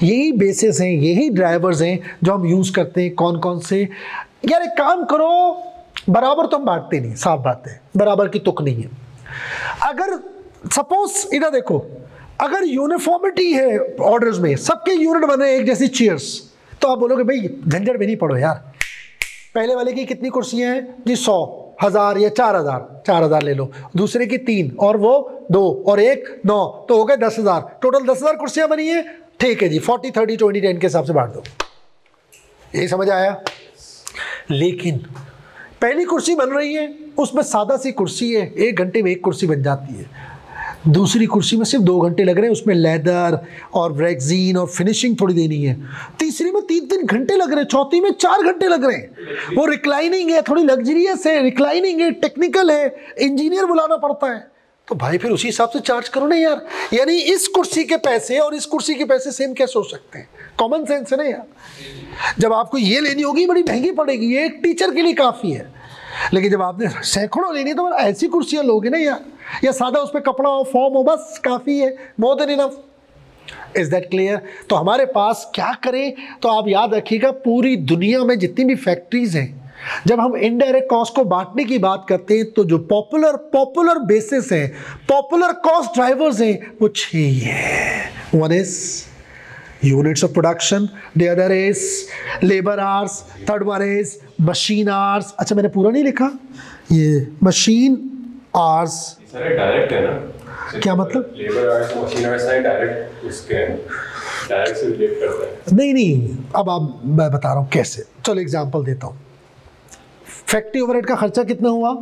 यही बेसिस हैं, यही ड्राइवर्स हैं जो हम यूज करते हैं। कौन कौन से? यार एक काम करो, बराबर तो हम बांटते नहीं, साफ बात है, बराबर की तुक नहीं है। अगर सपोज इधर देखो, अगर यूनिफॉर्मिटी है ऑर्डर्स में, सबके यूनिट बने एक जैसी चेयर्स, तो आप बोलोगे भाई झंझट में नहीं पड़ो यार, पहले वाले की कितनी कुर्सियां हैं जी? 100, 1000 या 4000 ले लो। दूसरे की 3 और वो 2 और 1 9, तो हो गए 10,000। टोटल 10,000 कुर्सियां बनी है। ठीक है जी, 40 30 20 10 के हिसाब से बांट दो। यही समझ आया? लेकिन पहली कुर्सी बन रही है, उसमें सादा सी कुर्सी है, 1 घंटे में एक कुर्सी बन जाती है। दूसरी कुर्सी में सिर्फ 2 घंटे लग रहे हैं, उसमें लेदर और रेक्सीन और फिनिशिंग थोड़ी देनी है। तीसरी में 3-3 घंटे लग रहे हैं, चौथी में 4 घंटे लग रहे हैं। वो रिक्लाइनिंग है, थोड़ी लग्जरियस है, रिक्लाइनिंग है, टेक्निकल है, इंजीनियर बुलाना पड़ता है। तो भाई फिर उसी हिसाब से चार्ज करो ना यार। यानी इस कुर्सी के पैसे और इस कुर्सी के पैसे सेम कैसे हो सकते हैं? कॉमन सेंस है ना यार। जब आपको ये लेनी होगी बड़ी महंगी पड़ेगी, ये एक टीचर के लिए काफ़ी है। लेकिन जब आपने सैकड़ों लेनी है तो ऐसी कुर्सियाँ लोगे ना यार, या सादा उस पर कपड़ा हो, फॉर्म हो, बस काफ़ी है, more than enough. Is that clear? तो हमारे पास क्या करें? तो आप याद रखिएगा, पूरी दुनिया में जितनी भी फैक्ट्रीज हैं, जब हम इनडायरेक्ट कॉस्ट को बांटने की बात करते हैं तो जो पॉपुलर बेसिस है, पॉपुलर कॉस्ट ड्राइवर्स हैं, वो 6 ही है। One is units of production, the other is labor hours, third one is machine hours। अच्छा मैंने पूरा नहीं लिखा, ये machine hours सारे डायरेक्ट है ना? क्या मतलब? लेबर आवर्स, मशीन आवर्स सारे डायरेक्ट उसके हैं, डायरेक्ट से रिलेट करता है। नहीं, अब आप मैं बता रहा हूँ कैसे। चलो एग्जांपल देता हूँ। फैक्ट्री ओवरहेड का खर्चा कितना हुआ?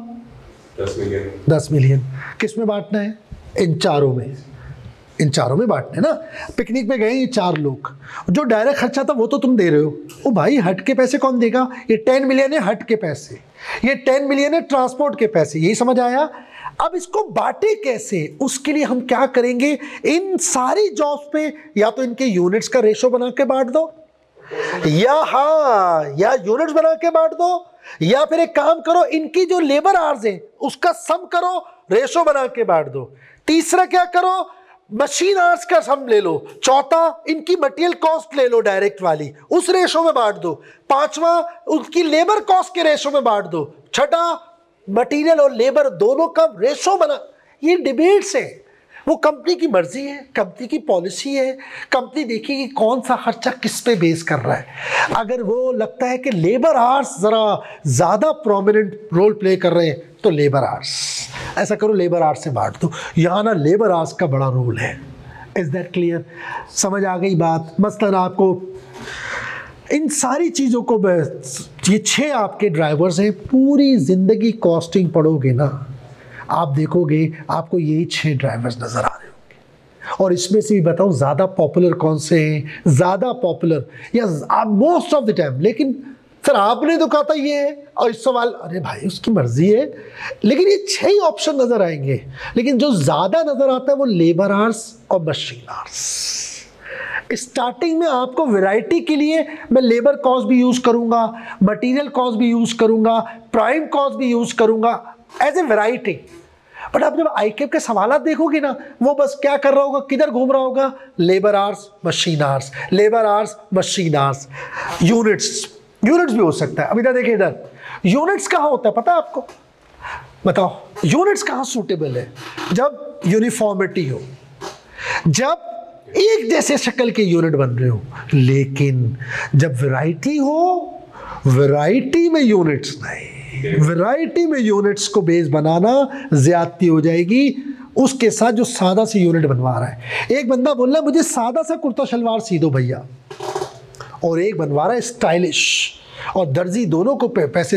10 मिलियन। 10 मिलियन। किस में बांटना है? इन चारों में, इन चारों में बांटने ना। पिकनिक पे गए ये 4 लोग, जो डायरेक्ट खर्चा था वो तो तुम दे रहे हो, ओ भाई हट के पैसे कौन देगा? ये 10 मिलियन है हट के पैसे, ये 10 मिलियन है ट्रांसपोर्ट के पैसे। यही समझ आया? अब इसको बांटे कैसे? उसके लिए हम क्या करेंगे, इन सारी जॉब्स पे या तो इनके यूनिट्स का रेशो बना के बांट दो, या यूनिट्स बना के बांट दो, या फिर एक काम करो, इनकी जो लेबर आवर्स है उसका सम करो, रेशो बना के बांट दो। तीसरा क्या करो, मशीन आवर्स का सम ले लो। चौथा, इनकी मटेरियल कॉस्ट ले लो डायरेक्ट वाली, उस रेशो में बांट दो। पांचवा, उनकी लेबर कॉस्ट के रेशो में बांट दो। छठा, मटेरियल और लेबर दोनों का रेशो बना। ये डिबेट्स है, वो कंपनी की मर्जी है, कंपनी की पॉलिसी है, कंपनी देखेगी कौन सा खर्चा किस पे बेस कर रहा है। अगर वो लगता है कि लेबर आवर्स जरा ज़्यादा प्रोमिनेंट रोल प्ले कर रहे हैं तो लेबर आवर्स, ऐसा करो लेबर आवर्स से बांट दो। यहाँ ना लेबर आवर्स का बड़ा रोल है। Is that clear? समझ आ गई बात? मसलन आपको इन सारी चीज़ों को, ये 6 आपके ड्राइवर्स हैं, पूरी ज़िंदगी कॉस्टिंग पढ़ोगे ना, आप देखोगे आपको यही 6 ड्राइवर्स नज़र आ रहे होंगे। और इसमें से भी बताऊं ज़्यादा पॉपुलर कौन से हैं, ज़्यादा पॉपुलर या मोस्ट ऑफ द टाइम। लेकिन सर आपने तो कहा था ये है, और इस सवाल, अरे भाई उसकी मर्जी है, लेकिन ये 6 ही ऑप्शन नज़र आएंगे। लेकिन जो ज़्यादा नज़र आता है वो लेबर आवर्स और मशीन आवर्स। स्टार्टिंग में आपको वैरायटी के लिए मैं लेबर कॉस्ट भी यूज़ करूँगा, मटीरियल कॉस्ट भी यूज़ करूँगा, प्राइम कॉस्ट भी यूज़ करूँगा एज ए वैरायटी। बट आप जब आईकेप के सवाल देखोगे ना, वो बस क्या कर रहा होगा, किधर घूम रहा होगा, labour hours machine hours, labour hours machine hours. Units भी हो सकता है। अभी इधर देखिए, इधर यूनिट्स कहाँ होता है पता है आपको? बताओ यूनिट्स कहाँ सूटेबल है? जब यूनिफॉर्मिटी हो, जब एक जैसे शक्ल के यूनिट बन रहे हो। लेकिन जब वैरायटी हो, वैरायटी में यूनिट्स नहीं, वैरायटी में यूनिट्स को बेस बनाना ज्यादती हो जाएगी उसके साथ जो सादा सी यूनिट बनवा रहा है। एक बंदा बोल रहा है मुझे सादा सा कुर्ता शलवार सी दो भैया, और एक बनवा रहा है स्टाइलिश, और दर्जी दोनों को पैसे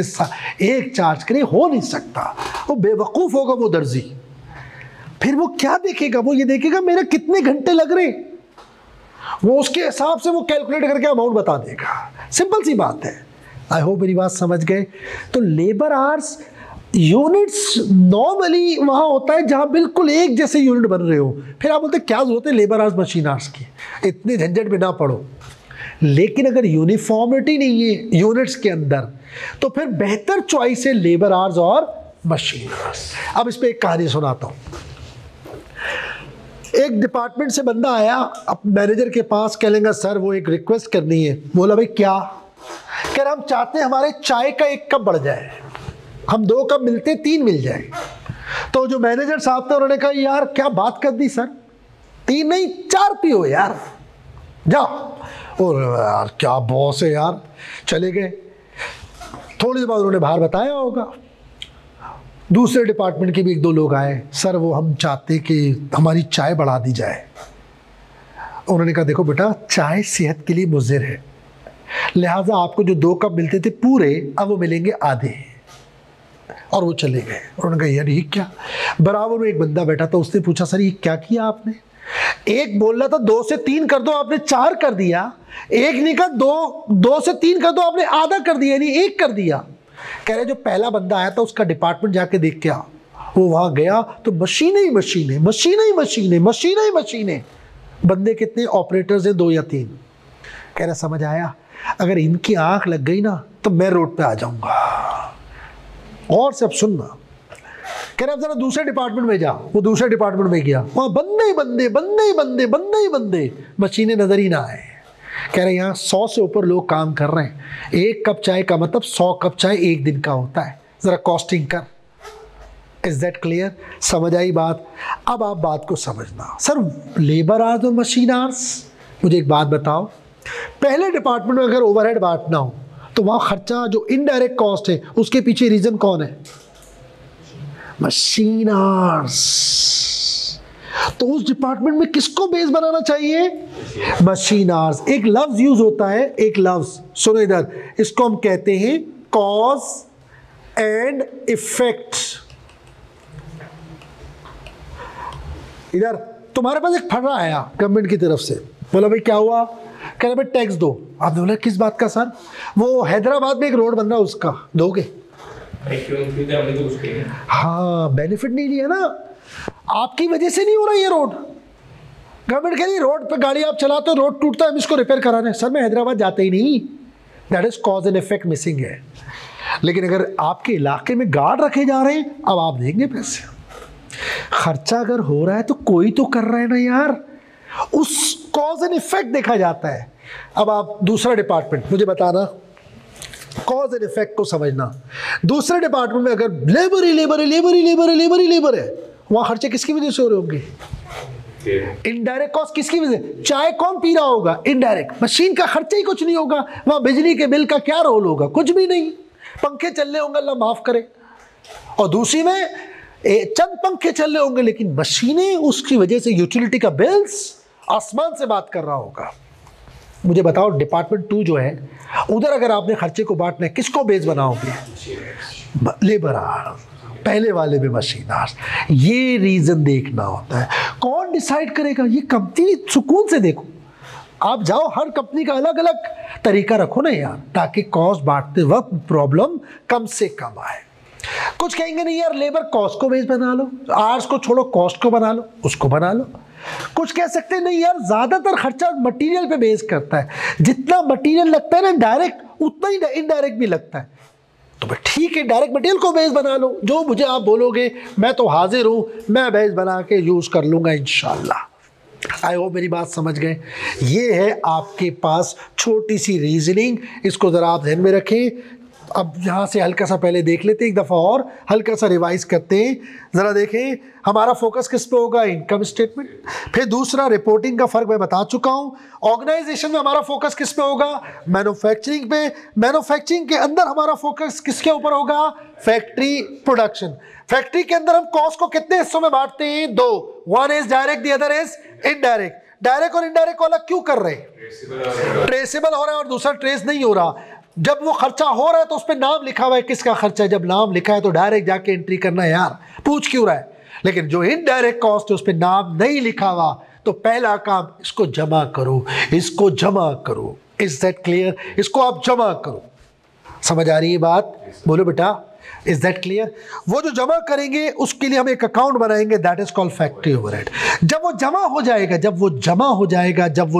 एक चार्ज करे, हो नहीं सकता। वो बेवकूफ़ होगा वो दर्जी। फिर वो क्या देखेगा, वो ये देखेगा मेरे कितने घंटे लग रहे, वो उसके हिसाब से वो कैलकुलेट करके अमाउंट बता देगा। सिंपल सी बात है। आई होप मेरी बात समझ गए। तो लेबर आवर्स यूनिट्स नॉर्मली वहाँ होता है जहाँ बिल्कुल एक जैसे यूनिट बन रहे हो। फिर आप बोलते क्या जरूरत है लेबर आवर्स मशीन आवर्स की, इतने झंझट में ना पड़ो। लेकिन अगर यूनिफॉर्मिटी नहीं है यूनिट्स के अंदर, तो फिर बेहतर चॉइस है लेबर आवर्स और मशीन आवर्स। अब इस पर एक कहानी सुनाता हूँ। एक डिपार्टमेंट से बंदा आया अब मैनेजर के पास, कहेंगे सर वो एक रिक्वेस्ट करनी है। बोला भाई क्या? कह रहा हम चाहते हैं हमारे चाय का 1 कप बढ़ जाए, हम 2 कप मिलते 3 मिल जाए। तो जो मैनेजर साहब थे उन्होंने कहा यार क्या बात कर दी सर, 3 नहीं 4 पियो यार, जाओ। और यार क्या बॉस है यार, चले गए। थोड़ी देर बाद उन्होंने बाहर बताया होगा, दूसरे डिपार्टमेंट के भी 1-2 लोग आए, सर वो हम चाहते कि हमारी चाय बढ़ा दी जाए। उन्होंने कहा देखो बेटा चाय सेहत के लिए मुज़िर है, लिहाजा आपको जो 2 कप मिलते थे पूरे, अब वो मिलेंगे आधे। और वो चले गए। उन्होंने कहा यार ये क्या? बराबर में एक बंदा बैठा था, उसने पूछा सर ये क्या किया आपने? एक बोल रहा था 2 से 3 कर दो, आपने 4 कर दिया। एक ने कहा 2 से 3 कर दो, आपने आधा कर दिया, यानी 1 कर दिया। कह रहे जो पहला बंदा आया था उसका डिपार्टमेंट जाके देख के आ। वो वहाँ गया तो मशीनें ही मशीनें, मशीनें ही मशीनें, मशीनें ही मशीनें। बंदे कितने ऑपरेटर्स हैं? 2 या 3। कह रहा समझ आया, अगर इनकी आंख लग गई ना तो मैं रोड पे आ जाऊंगा। और सब सुनना। कह रहा जरा दूसरे डिपार्टमेंट में जा। वो दूसरे डिपार्टमेंट में गया, वहाँ बंदे ही बंदे, बंदे ही बंदे, बंदे ही बंदे, मशीनें नजर ही ना आए। कह रहे यहाँ 100 से ऊपर लोग काम कर रहे हैं, 1 कप चाय का मतलब 100 कप चाय 1 दिन का होता है, जरा कॉस्टिंग कर। Is that clear? समझ आई बात? अब आप बात को समझना। सर लेबर आवर्स और मशीन आवर्स, मुझे एक बात बताओ, पहले डिपार्टमेंट में अगर ओवरहेड बांटना हो तो वहाँ खर्चा जो इनडायरेक्ट कॉस्ट है उसके पीछे रीजन कौन है? Machine hours. तो उस डिपार्टमेंट में किसको बेस बनाना चाहिए? Machine hours. एक लफ्ज यूज होता है, एक लफ्ज सुनो इधर, इसको हम कहते हैं कॉज एंड इफेक्ट। इधर तुम्हारे पास एक फर्रा आया गवर्नमेंट की तरफ से, बोला भाई क्या हुआ? कह रहे भाई टैक्स दो। आपने बोला किस बात का सर? वो हैदराबाद में एक रोड बन रहा है उसका, दोगे? हाँ बेनिफिट नहीं लिया ना, आपकी वजह से नहीं हो रहा ये रोड। गवर्नमेंट कह रही रोड पे गाड़ी आप चलाते हो, रोड टूटता है, हम इसको रिपेयर करा रहे हैं। सर मैं हैदराबाद जाता ही नहीं, that is cause and effect missing है। लेकिन अगर आपके इलाके में गार्ड रखे जा रहे हैं, अब आप देंगे पैसे। खर्चा अगर हो रहा है तो कोई तो कर रहा है ना यार, उस कॉज एंड इफेक्ट देखा जाता है। अब आप दूसरा डिपार्टमेंट मुझे बताना, कॉज एंड इफेक्ट को समझना। दूसरे डिपार्टमेंट में अगर लेबर ही लेबर है, लेबर ही लेबर है, लेबर ही लेबर है, वहां खर्चे किसकी वजह से हो रहे होंगे? इनडायरेक्ट कॉस्ट किसकी वजह? चाय कौन पी रहा होगा? इनडायरेक्ट। मशीन का खर्चा ही कुछ नहीं होगा, वहां बिजली के बिल का क्या रोल होगा? कुछ भी नहीं। पंखे चल रहे होंगे, अल्लाह माफ करे, और दूसरी में चंद पंखे चल रहे होंगे, लेकिन मशीनें उसकी वजह से यूटिलिटी का बिल्स आसमान से बात कर रहा होगा। मुझे बताओ डिपार्टमेंट 2 जो है, उधर अगर आपने खर्चे को बांटना है, किसको बेस बनाओगे? लेबर आवर्स, पहले वाले में मशीन आवर्स। ये रीजन देखना होता है। कौन डिसाइड करेगा? ये कंपनी सुकून से देखो, आप जाओ, हर कंपनी का अलग अलग तरीका रखो ना यार, ताकि कॉस्ट बांटते वक्त प्रॉब्लम कम से कम आए। कुछ कहेंगे नहीं यार लेबर कॉस्ट को बेस बना लो, आवर्स को छोड़ो, कॉस्ट को बना लो, उसको बना लो। कुछ कह सकते हैं नहीं यार ज्यादातर खर्चा मटेरियल पे बेस करता है, जितना मटेरियल लगता है ना डायरेक्ट, उतना ही इनडायरेक्ट भी लगता है। तो भाई ठीक है, डायरेक्ट मटेरियल को बेस बना लो, जो मुझे आप बोलोगे मैं तो हाजिर हूं, मैं बेस बना के यूज कर लूंगा इंशाल्लाह। आई होप मेरी बात समझ गए। ये है आपके पास छोटी सी रीजनिंग, इसको ज़रा आप ध्यान में रखें। अब यहाँ से हल्का सा पहले देख लेते हैं, एक दफ़ा और हल्का सा रिवाइज करते हैं। ज़रा देखें हमारा फोकस किस पे होगा? Income statement. फिर दूसरा रिपोर्टिंग का फ़र्क मैं बता चुका हूँ। ऑर्गेनाइजेशन में हमारा फोकस किस पे होगा? मैन्युफैक्चरिंग पे। मैन्युफैक्चरिंग के अंदर हमारा फोकस किसके ऊपर होगा? Factory production. फैक्ट्री के अंदर हम कॉस्ट को कितने हिस्सों में बांटते हैं? 2। One is direct, the other is indirect. Direct और इनडायरेक्ट को अलग क्यों कर रहे हैं? ट्रेसेबल हो रहा है और दूसरा ट्रेस नहीं हो रहा। जब वो खर्चा हो रहा है तो उस पर नाम लिखा हुआ है किसका खर्चा है। जब नाम लिखा है तो डायरेक्ट जाके एंट्री करना है यार, पूछ क्यों रहा है। लेकिन जो इनडायरेक्ट कॉस्ट है उस पर नाम नहीं लिखा हुआ, तो पहला काम इसको जमा करो, इसको जमा करो। Is that clear? इसको आप जमा करो। समझ आ रही है बात? बोलो बेटा, इज दैट क्लियर? वो जो जमा करेंगे उसके लिए हम एक अकाउंट बनाएंगे, that is called factory overhead. जब वो जमा हो जाएगा, जब वो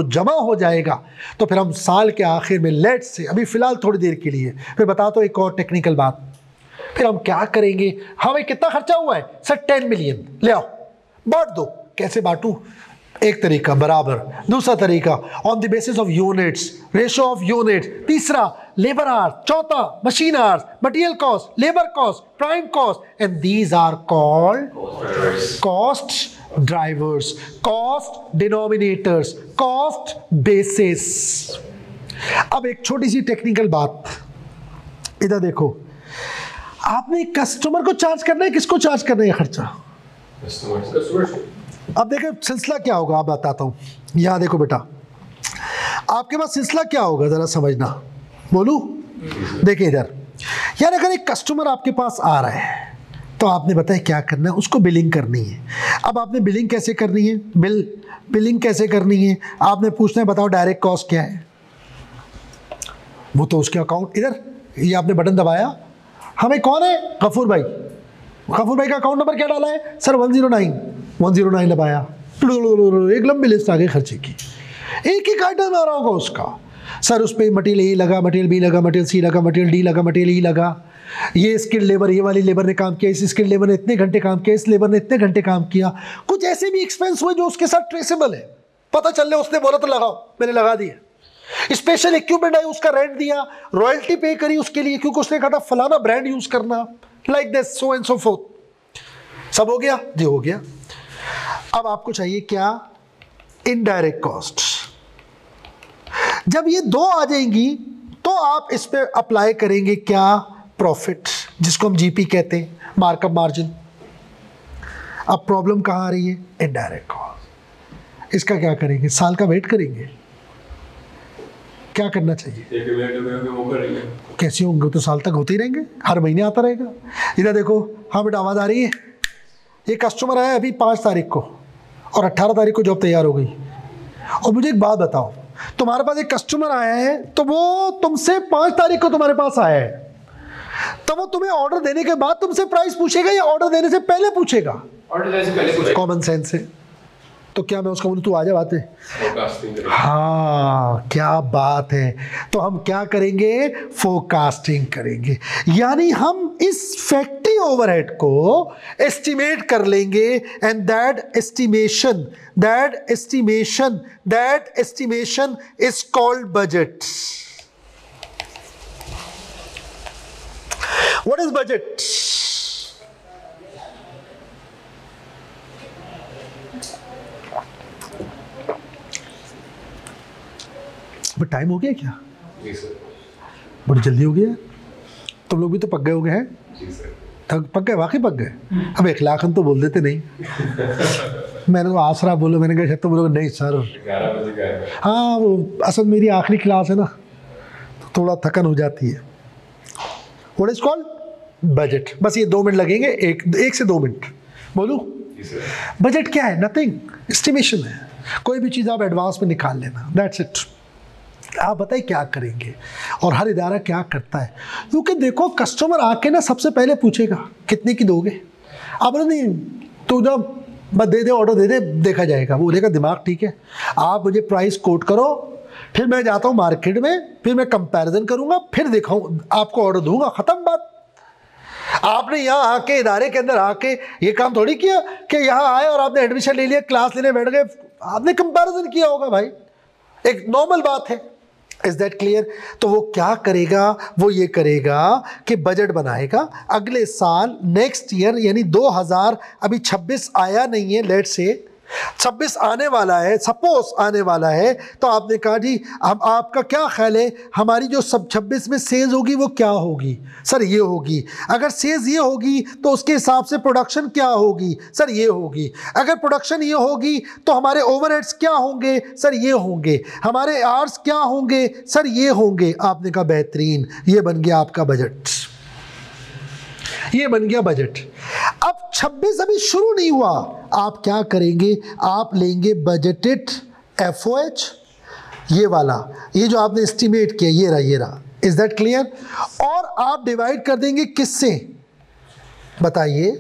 जमा हो जाएगा तो फिर हम साल के आखिर में लेट से, अभी फिलहाल थोड़ी देर के लिए, फिर बताता हूं एक और टेक्निकल बात। फिर हम क्या करेंगे? हमें कितना खर्चा हुआ है सर? 10 मिलियन। ले आओ, बांट दो। कैसे बांटूं? एक तरीका बराबर, दूसरा तरीका on the basis of units, ratio of units, तीसरा लेबर आवर्स, चौथा machine hours, material cost, labour cost, prime cost, and these are called cost drivers, cost denominators, cost basis. अब एक छोटी सी टेक्निकल बात, इधर देखो, आपने कस्टमर को चार्ज करना है, किसको चार्ज करना है खर्चा? अब देखो सिलसिला क्या होगा, आप बताता हूँ। यहाँ देखो बेटा, आपके पास सिलसिला क्या होगा जरा समझना। बोलूँ? देखिए इधर यार, अगर एक कस्टमर आपके पास आ रहा है तो आपने बताया क्या करना है, उसको बिलिंग करनी है। अब आपने बिलिंग कैसे करनी है? बिलिंग कैसे करनी है आपने पूछना है, बताओ डायरेक्ट कॉस्ट क्या है? वो तो उसके अकाउंट, इधर ये आपने बटन दबाया, हमें कौन है? गफूर भाई। गफूर भाई का अकाउंट नंबर क्या डाला है सर? 109 दबाया, एक लंबी लिस्ट आ गई खर्चे की। एक ही आइटम आ रहा होगा उसका, सर उस पर मटेरियल ए लगा, मटेरियल बी लगा, मटेरियल सी लगा, मटेरियल डी लगा, मटेरियल ई लगा, ये स्किल्ड लेबर, ये वाली लेबर ने काम किया, इस स्किल्ड लेबर ने इतने घंटे काम किया, इस लेबर ने इतने घंटे काम किया। कुछ ऐसे भी एक्सपेंस हुए जो उसके साथ ट्रेसेबल है, पता चल रहा है, उसने बोला तो लगाओ, मैंने लगा दिया। स्पेशल इक्विपमेंट आई, उसका रेंट दिया, रॉयल्टी पे करी उसके लिए, क्योंकि उसने कहा था फलाना ब्रांड यूज करना, like this, so and so fourth. सब हो गया जी? हो गया। अब आपको चाहिए क्या? Indirect cost. जब ये दो आ जाएंगी तो आप इस पे अप्लाई करेंगे क्या? प्रॉफिट, जिसको हम जीपी कहते हैं, मार्कअप मार्जिन। अब प्रॉब्लम कहाँ आ रही है? Indirect cost. इसका क्या करेंगे? साल का वेट करेंगे? क्या करना चाहिए? कैसे होंगे? तो साल तक होते ही रहेंगे, हर महीने आता रहेगा। इधर देखो, हाँ बेटा आवाज़ आ रही है? ये कस्टमर आया अभी 5 तारीख को और 18 तारीख को जॉब तैयार हो गई। और मुझे एक बात बताओ, तुम्हारे पास एक कस्टमर आया है तो वो तुमसे 5 तारीख को तुम्हारे पास आया है, तो वो तुम्हें ऑर्डर देने के बाद तुमसे प्राइस पूछेगा या ऑर्डर देने से पहले पूछेगा? ऑर्डर देने से पहले पूछेगा। कॉमन सेंस है। तो क्या मैं उसका बोलूँ तू आ जा बातें? फोरकास्टिंग करेंगे। हाँ, क्या बात है। तो हम क्या करेंगे? फोरकास्टिंग करेंगे, यानी हम इस फैक्ट्री ओवरहेड को एस्टिमेट कर लेंगे, and that estimation is called budget. What is budget? Time हो गया क्या? जी सर। बड़ी जल्दी हो गया। तुम लोग भी तो पक गए हो गए हैं? जी सर। पक गए, वाकई पक गए। अब 1 लाखन तो बोल देते नहीं। मैंने तो आसरा बोलो, मैंने कहा तुम लोग नहीं सर। 11 बजे गए। हाँ, वो असल मेरी आखिरी क्लास है ना, तो थोड़ा थकन हो जाती है। What is called budget? बस ये 2 मिनट लगेंगे, एक से 2 मिनट। बोलूं? जी सर। बजट क्या है? नथिंग, एस्टिमेशन है। कोई भी चीज़ आप एडवांस में निकाल लेना, दैट्स इट। आप बताइए क्या करेंगे और हर इदारा क्या करता है। क्योंकि देखो, कस्टमर आके ना सबसे पहले पूछेगा कितने की दोगे। आप बोले नहीं तो जब बस दे दे, ऑर्डर दे दे, देखा जाएगा। वो बोलेगा दिमाग ठीक है, आप मुझे प्राइस कोट करो, फिर मैं जाता हूँ मार्केट में, फिर मैं कंपैरिजन करूँगा, फिर दिखाऊँ आपको ऑर्डर दूंगा, ख़त्म बात। आपने यहाँ आके इदारे के अंदर आके ये काम थोड़ी किया कि यहाँ आए और आपने एडमिशन ले लिया, क्लास लेने बैठ गए, आपने कंपैरिजन किया होगा भाई, एक नॉर्मल बात है। Is that clear? तो वो क्या करेगा? वो ये करेगा कि बजट बनाएगा अगले साल, नेक्स्ट ईयर, यानी 2000, अभी 26 आया नहीं है, लेट से 26 आने वाला है, सपोज आने वाला है। तो आपने कहा जी हम, आपका क्या ख्याल है हमारी जो सब 26 में सेल्स होगी वो क्या होगी? सर ये होगी। अगर सेल्स ये होगी तो उसके हिसाब से प्रोडक्शन क्या होगी? सर ये होगी। अगर प्रोडक्शन ये होगी तो हमारे ओवरहेड्स क्या होंगे? सर ये होंगे। हमारे आवर्स क्या होंगे? सर ये होंगे। आपने कहा बेहतरीन, ये बन गया आपका बजट, ये बन गया बजट। अब 26 अभी शुरू नहीं हुआ, आप क्या करेंगे? आप लेंगे बजटेड FOH, ये वाला, ये जो आपने एस्टिमेट किया, ये रहा। Is that clear? और आप डिवाइड कर देंगे किससे? बताइए।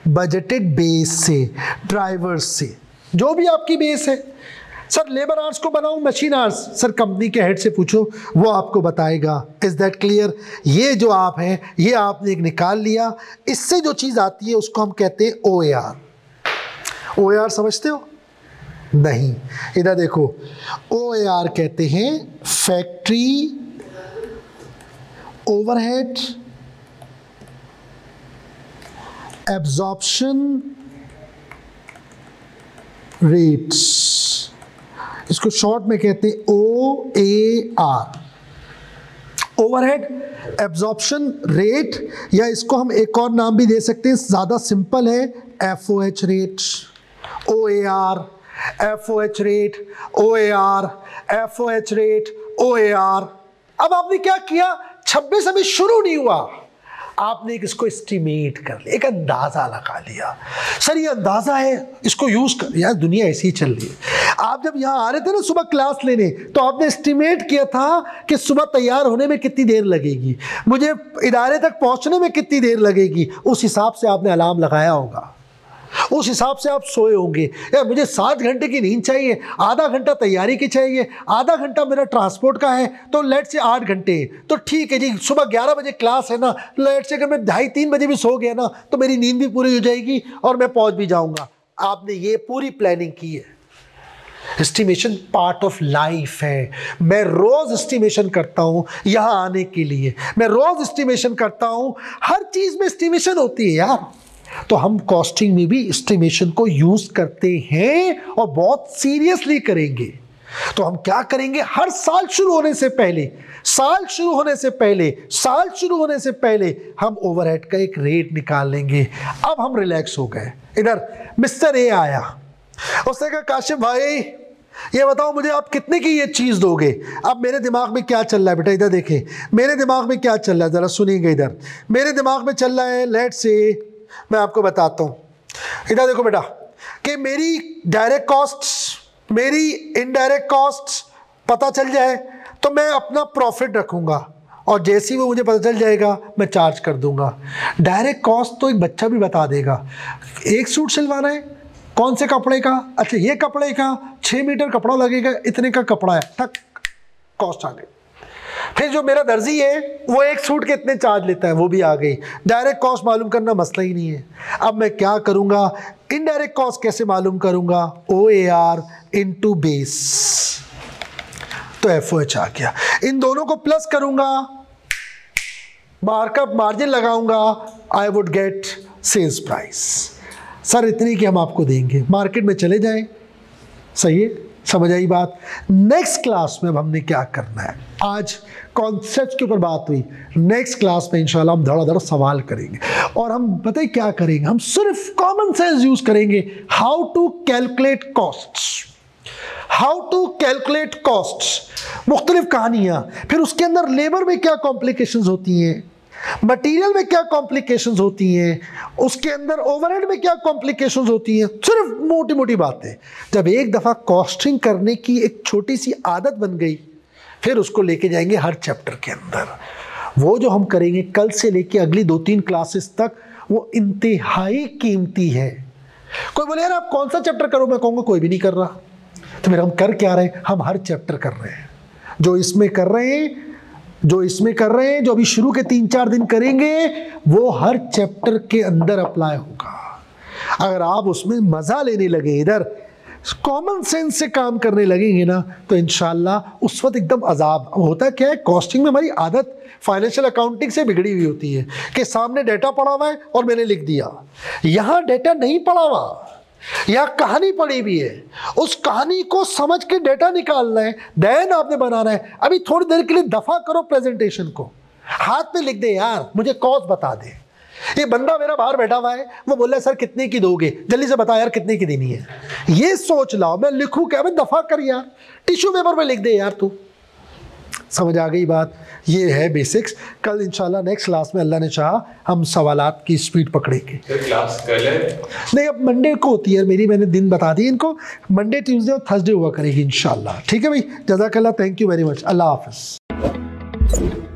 बजटेड बेस से, ड्राइवर्स से, जो भी आपकी बेस है। सर लेबर आवर्स को बनाऊं, मशीन आवर्स? सर कंपनी के हेड से पूछो, वो आपको बताएगा। Is that clear? ये जो आप हैं, ये आपने एक निकाल लिया, इससे जो चीज़ आती है उसको हम कहते हैं OAR। OAR समझते हो? नहीं, इधर देखो, OAR कहते हैं फैक्ट्री ओवरहेड एब्जॉर्प्शन रेट्स, इसको शॉर्ट में कहते हैं OAR, ओवरहेड एब्जॉर्प्शन रेट, या इसको हम एक और नाम भी दे सकते हैं, ज़्यादा सिंपल है, FOH rate. OAR, FOH rate, OAR, FOH rate, OAR। अब आपने क्या किया? 26 अभी शुरू नहीं हुआ, आपने इसको एस्टिमेट कर लिया, एक अंदाज़ा लगा लिया। सर ये अंदाज़ा है, इसको यूज़ कर। यार दुनिया ऐसी ही चल रही है। आप जब यहाँ आ रहे थे ना सुबह क्लास लेने, तो आपने एस्टिमेट किया था कि सुबह तैयार होने में कितनी देर लगेगी, मुझे इदारे तक पहुँचने में कितनी देर लगेगी। उस हिसाब से आपने अलार्म लगाया होगा, उस हिसाब से आप सोए होंगे। यार मुझे 7 घंटे की नींद चाहिए, आधा घंटा तैयारी की चाहिए, आधा घंटा मेरा ट्रांसपोर्ट का है, तो लेट से 8 घंटे। तो ठीक है जी, सुबह 11 बजे क्लास है ना, लेट से अगर मैं 2:30-3 बजे भी सो गया ना, तो मेरी नींद भी पूरी हो जाएगी और मैं पहुंच भी जाऊंगा। आपने ये पूरी प्लानिंग की है। एस्टिमेशन पार्ट ऑफ लाइफ है। मैं रोज एस्टिमेशन करता हूं यहां आने के लिए, मैं रोज एस्टिमेशन करता हूं, हर चीज में एस्टिमेशन होती है यार। तो हम कॉस्टिंग में भी एस्टिमेशन को यूज करते हैं और बहुत सीरियसली करेंगे। तो हम क्या करेंगे? हर साल शुरू होने से पहले हम ओवरहेड का एक रेट निकाल लेंगे। अब हम रिलैक्स हो गए। इधर मिस्टर ए आया, उसने कहा काशिफ भाई ये बताओ मुझे आप कितने की ये चीज़ दोगे? अब मेरे दिमाग में क्या चल रहा है बेटा, इधर देखें मेरे दिमाग में क्या चल रहा है, ज़रा सुनिएगा। इधर मेरे दिमाग में चल रहा है, लेट से मैं आपको बताता हूँ। इधर देखो बेटा कि मेरी डायरेक्ट कॉस्ट, मेरी इनडायरेक्ट कॉस्ट पता चल जाए तो मैं अपना प्रॉफिट रखूँगा, और जैसे ही वो मुझे पता चल जाएगा मैं चार्ज कर दूंगा। डायरेक्ट कॉस्ट तो एक बच्चा भी बता देगा। एक सूट सिलवाना है, कौन से कपड़े का? अच्छा ये कपड़े का 6 मीटर कपड़ा लगेगा, इतने का कपड़ा है, ठक कॉस्ट आ गई। फिर जो मेरा दर्जी है वो एक सूट के इतने चार्ज लेता है, वो भी आ गई। डायरेक्ट कॉस्ट मालूम करना मसला ही नहीं है। अब मैं क्या करूंगा, इनडायरेक्ट कॉस्ट कैसे मालूम करूंगा? OAR इनटू बेस, तो FOH आ गया। इन दोनों को प्लस करूंगा, मार्कअप मार्जिन लगाऊंगा, I would get sales price. Sir इतनी की हम आपको देंगे, मार्केट में चले जाएं, सही है, समझ आई बात। नेक्स्ट क्लास में अब हमने क्या करना है, आज कॉन्सेप्ट के ऊपर बात हुई, नेक्स्ट क्लास में इंशाल्लाह हम धड़ाधड़ सवाल करेंगे और हम पता है क्या करेंगे, हम सिर्फ कॉमन सेंस यूज करेंगे। How to calculate costs, how to calculate costs, मुख्तलिफ कहानियां, फिर उसके अंदर लेबर में क्या कॉम्प्लिकेशंस होती हैं, मटेरियल में क्या कॉम्प्लिकेशंस होती हैं, उसके अंदर ओवरहेड में क्या कॉम्प्लिकेशंस होती हैं, सिर्फ मोटी मोटी बातें। जब एक दफ़ा कॉस्टिंग करने की एक छोटी सी आदत बन गई, फिर उसको लेके जाएंगे हर चैप्टर के अंदर। वो जो हम करेंगे कल से लेके अगली 2-3 क्लासेस तक, वो इंतहाई कीमती है। कोई बोले यार आप कौन सा चैप्टर करो, मैं कहूँगा कोई भी नहीं कर रहा। तो फिर हम कर क्या रहे हैं, हम हर चैप्टर कर रहे हैं। जो इसमें कर रहे हैं, जो इसमें कर रहे हैं, जो अभी शुरू के 3-4 दिन करेंगे, वो हर चैप्टर के अंदर अप्लाई होगा। अगर आप उसमें मज़ा लेने लगे, इधर कॉमन सेंस से काम करने लगेंगे ना, तो इंशाल्लाह उस वक्त एकदम अजाब होता। क्या है, कॉस्टिंग में हमारी आदत फाइनेंशियल अकाउंटिंग से बिगड़ी हुई होती है कि सामने डेटा पड़ा हुआ है और मैंने लिख दिया। यहाँ डेटा नहीं पड़ा हुआ, या कहानी पड़ी भी है, उस कहानी को समझ के डेटा निकालना है, देन आपने बनाना है। अभी थोड़ी देर के लिए दफा करो प्रेजेंटेशन को, हाथ पे लिख दे यार, मुझे कॉस्ट बता दे। ये बंदा मेरा बाहर बैठा हुआ है, वो बोल रहा है सर कितने की दोगे, जल्दी से बता यार कितने की देनी है। ये सोच लाओ, मैं लिखूं क्या, मैं दफा कर यार, टिश्यू पेपर पे लिख दे यार तू। समझ आ गई बात। ये है बेसिक्स। कल इंशाल्लाह नेक्स्ट क्लास में अल्लाह ने चाहा हम सवालात की स्पीड पकड़ेंगे। क्लास कल है? नहीं, अब मंडे को होती है मेरी, मैंने दिन बता दी इनको, मंडे ट्यूसडे और थर्सडे हुआ करेगी इंशाल्लाह। ठीक है भाई, जज़ाकल्लाह, थैंक यू वेरी मच, अल्लाह हाफ़िज़।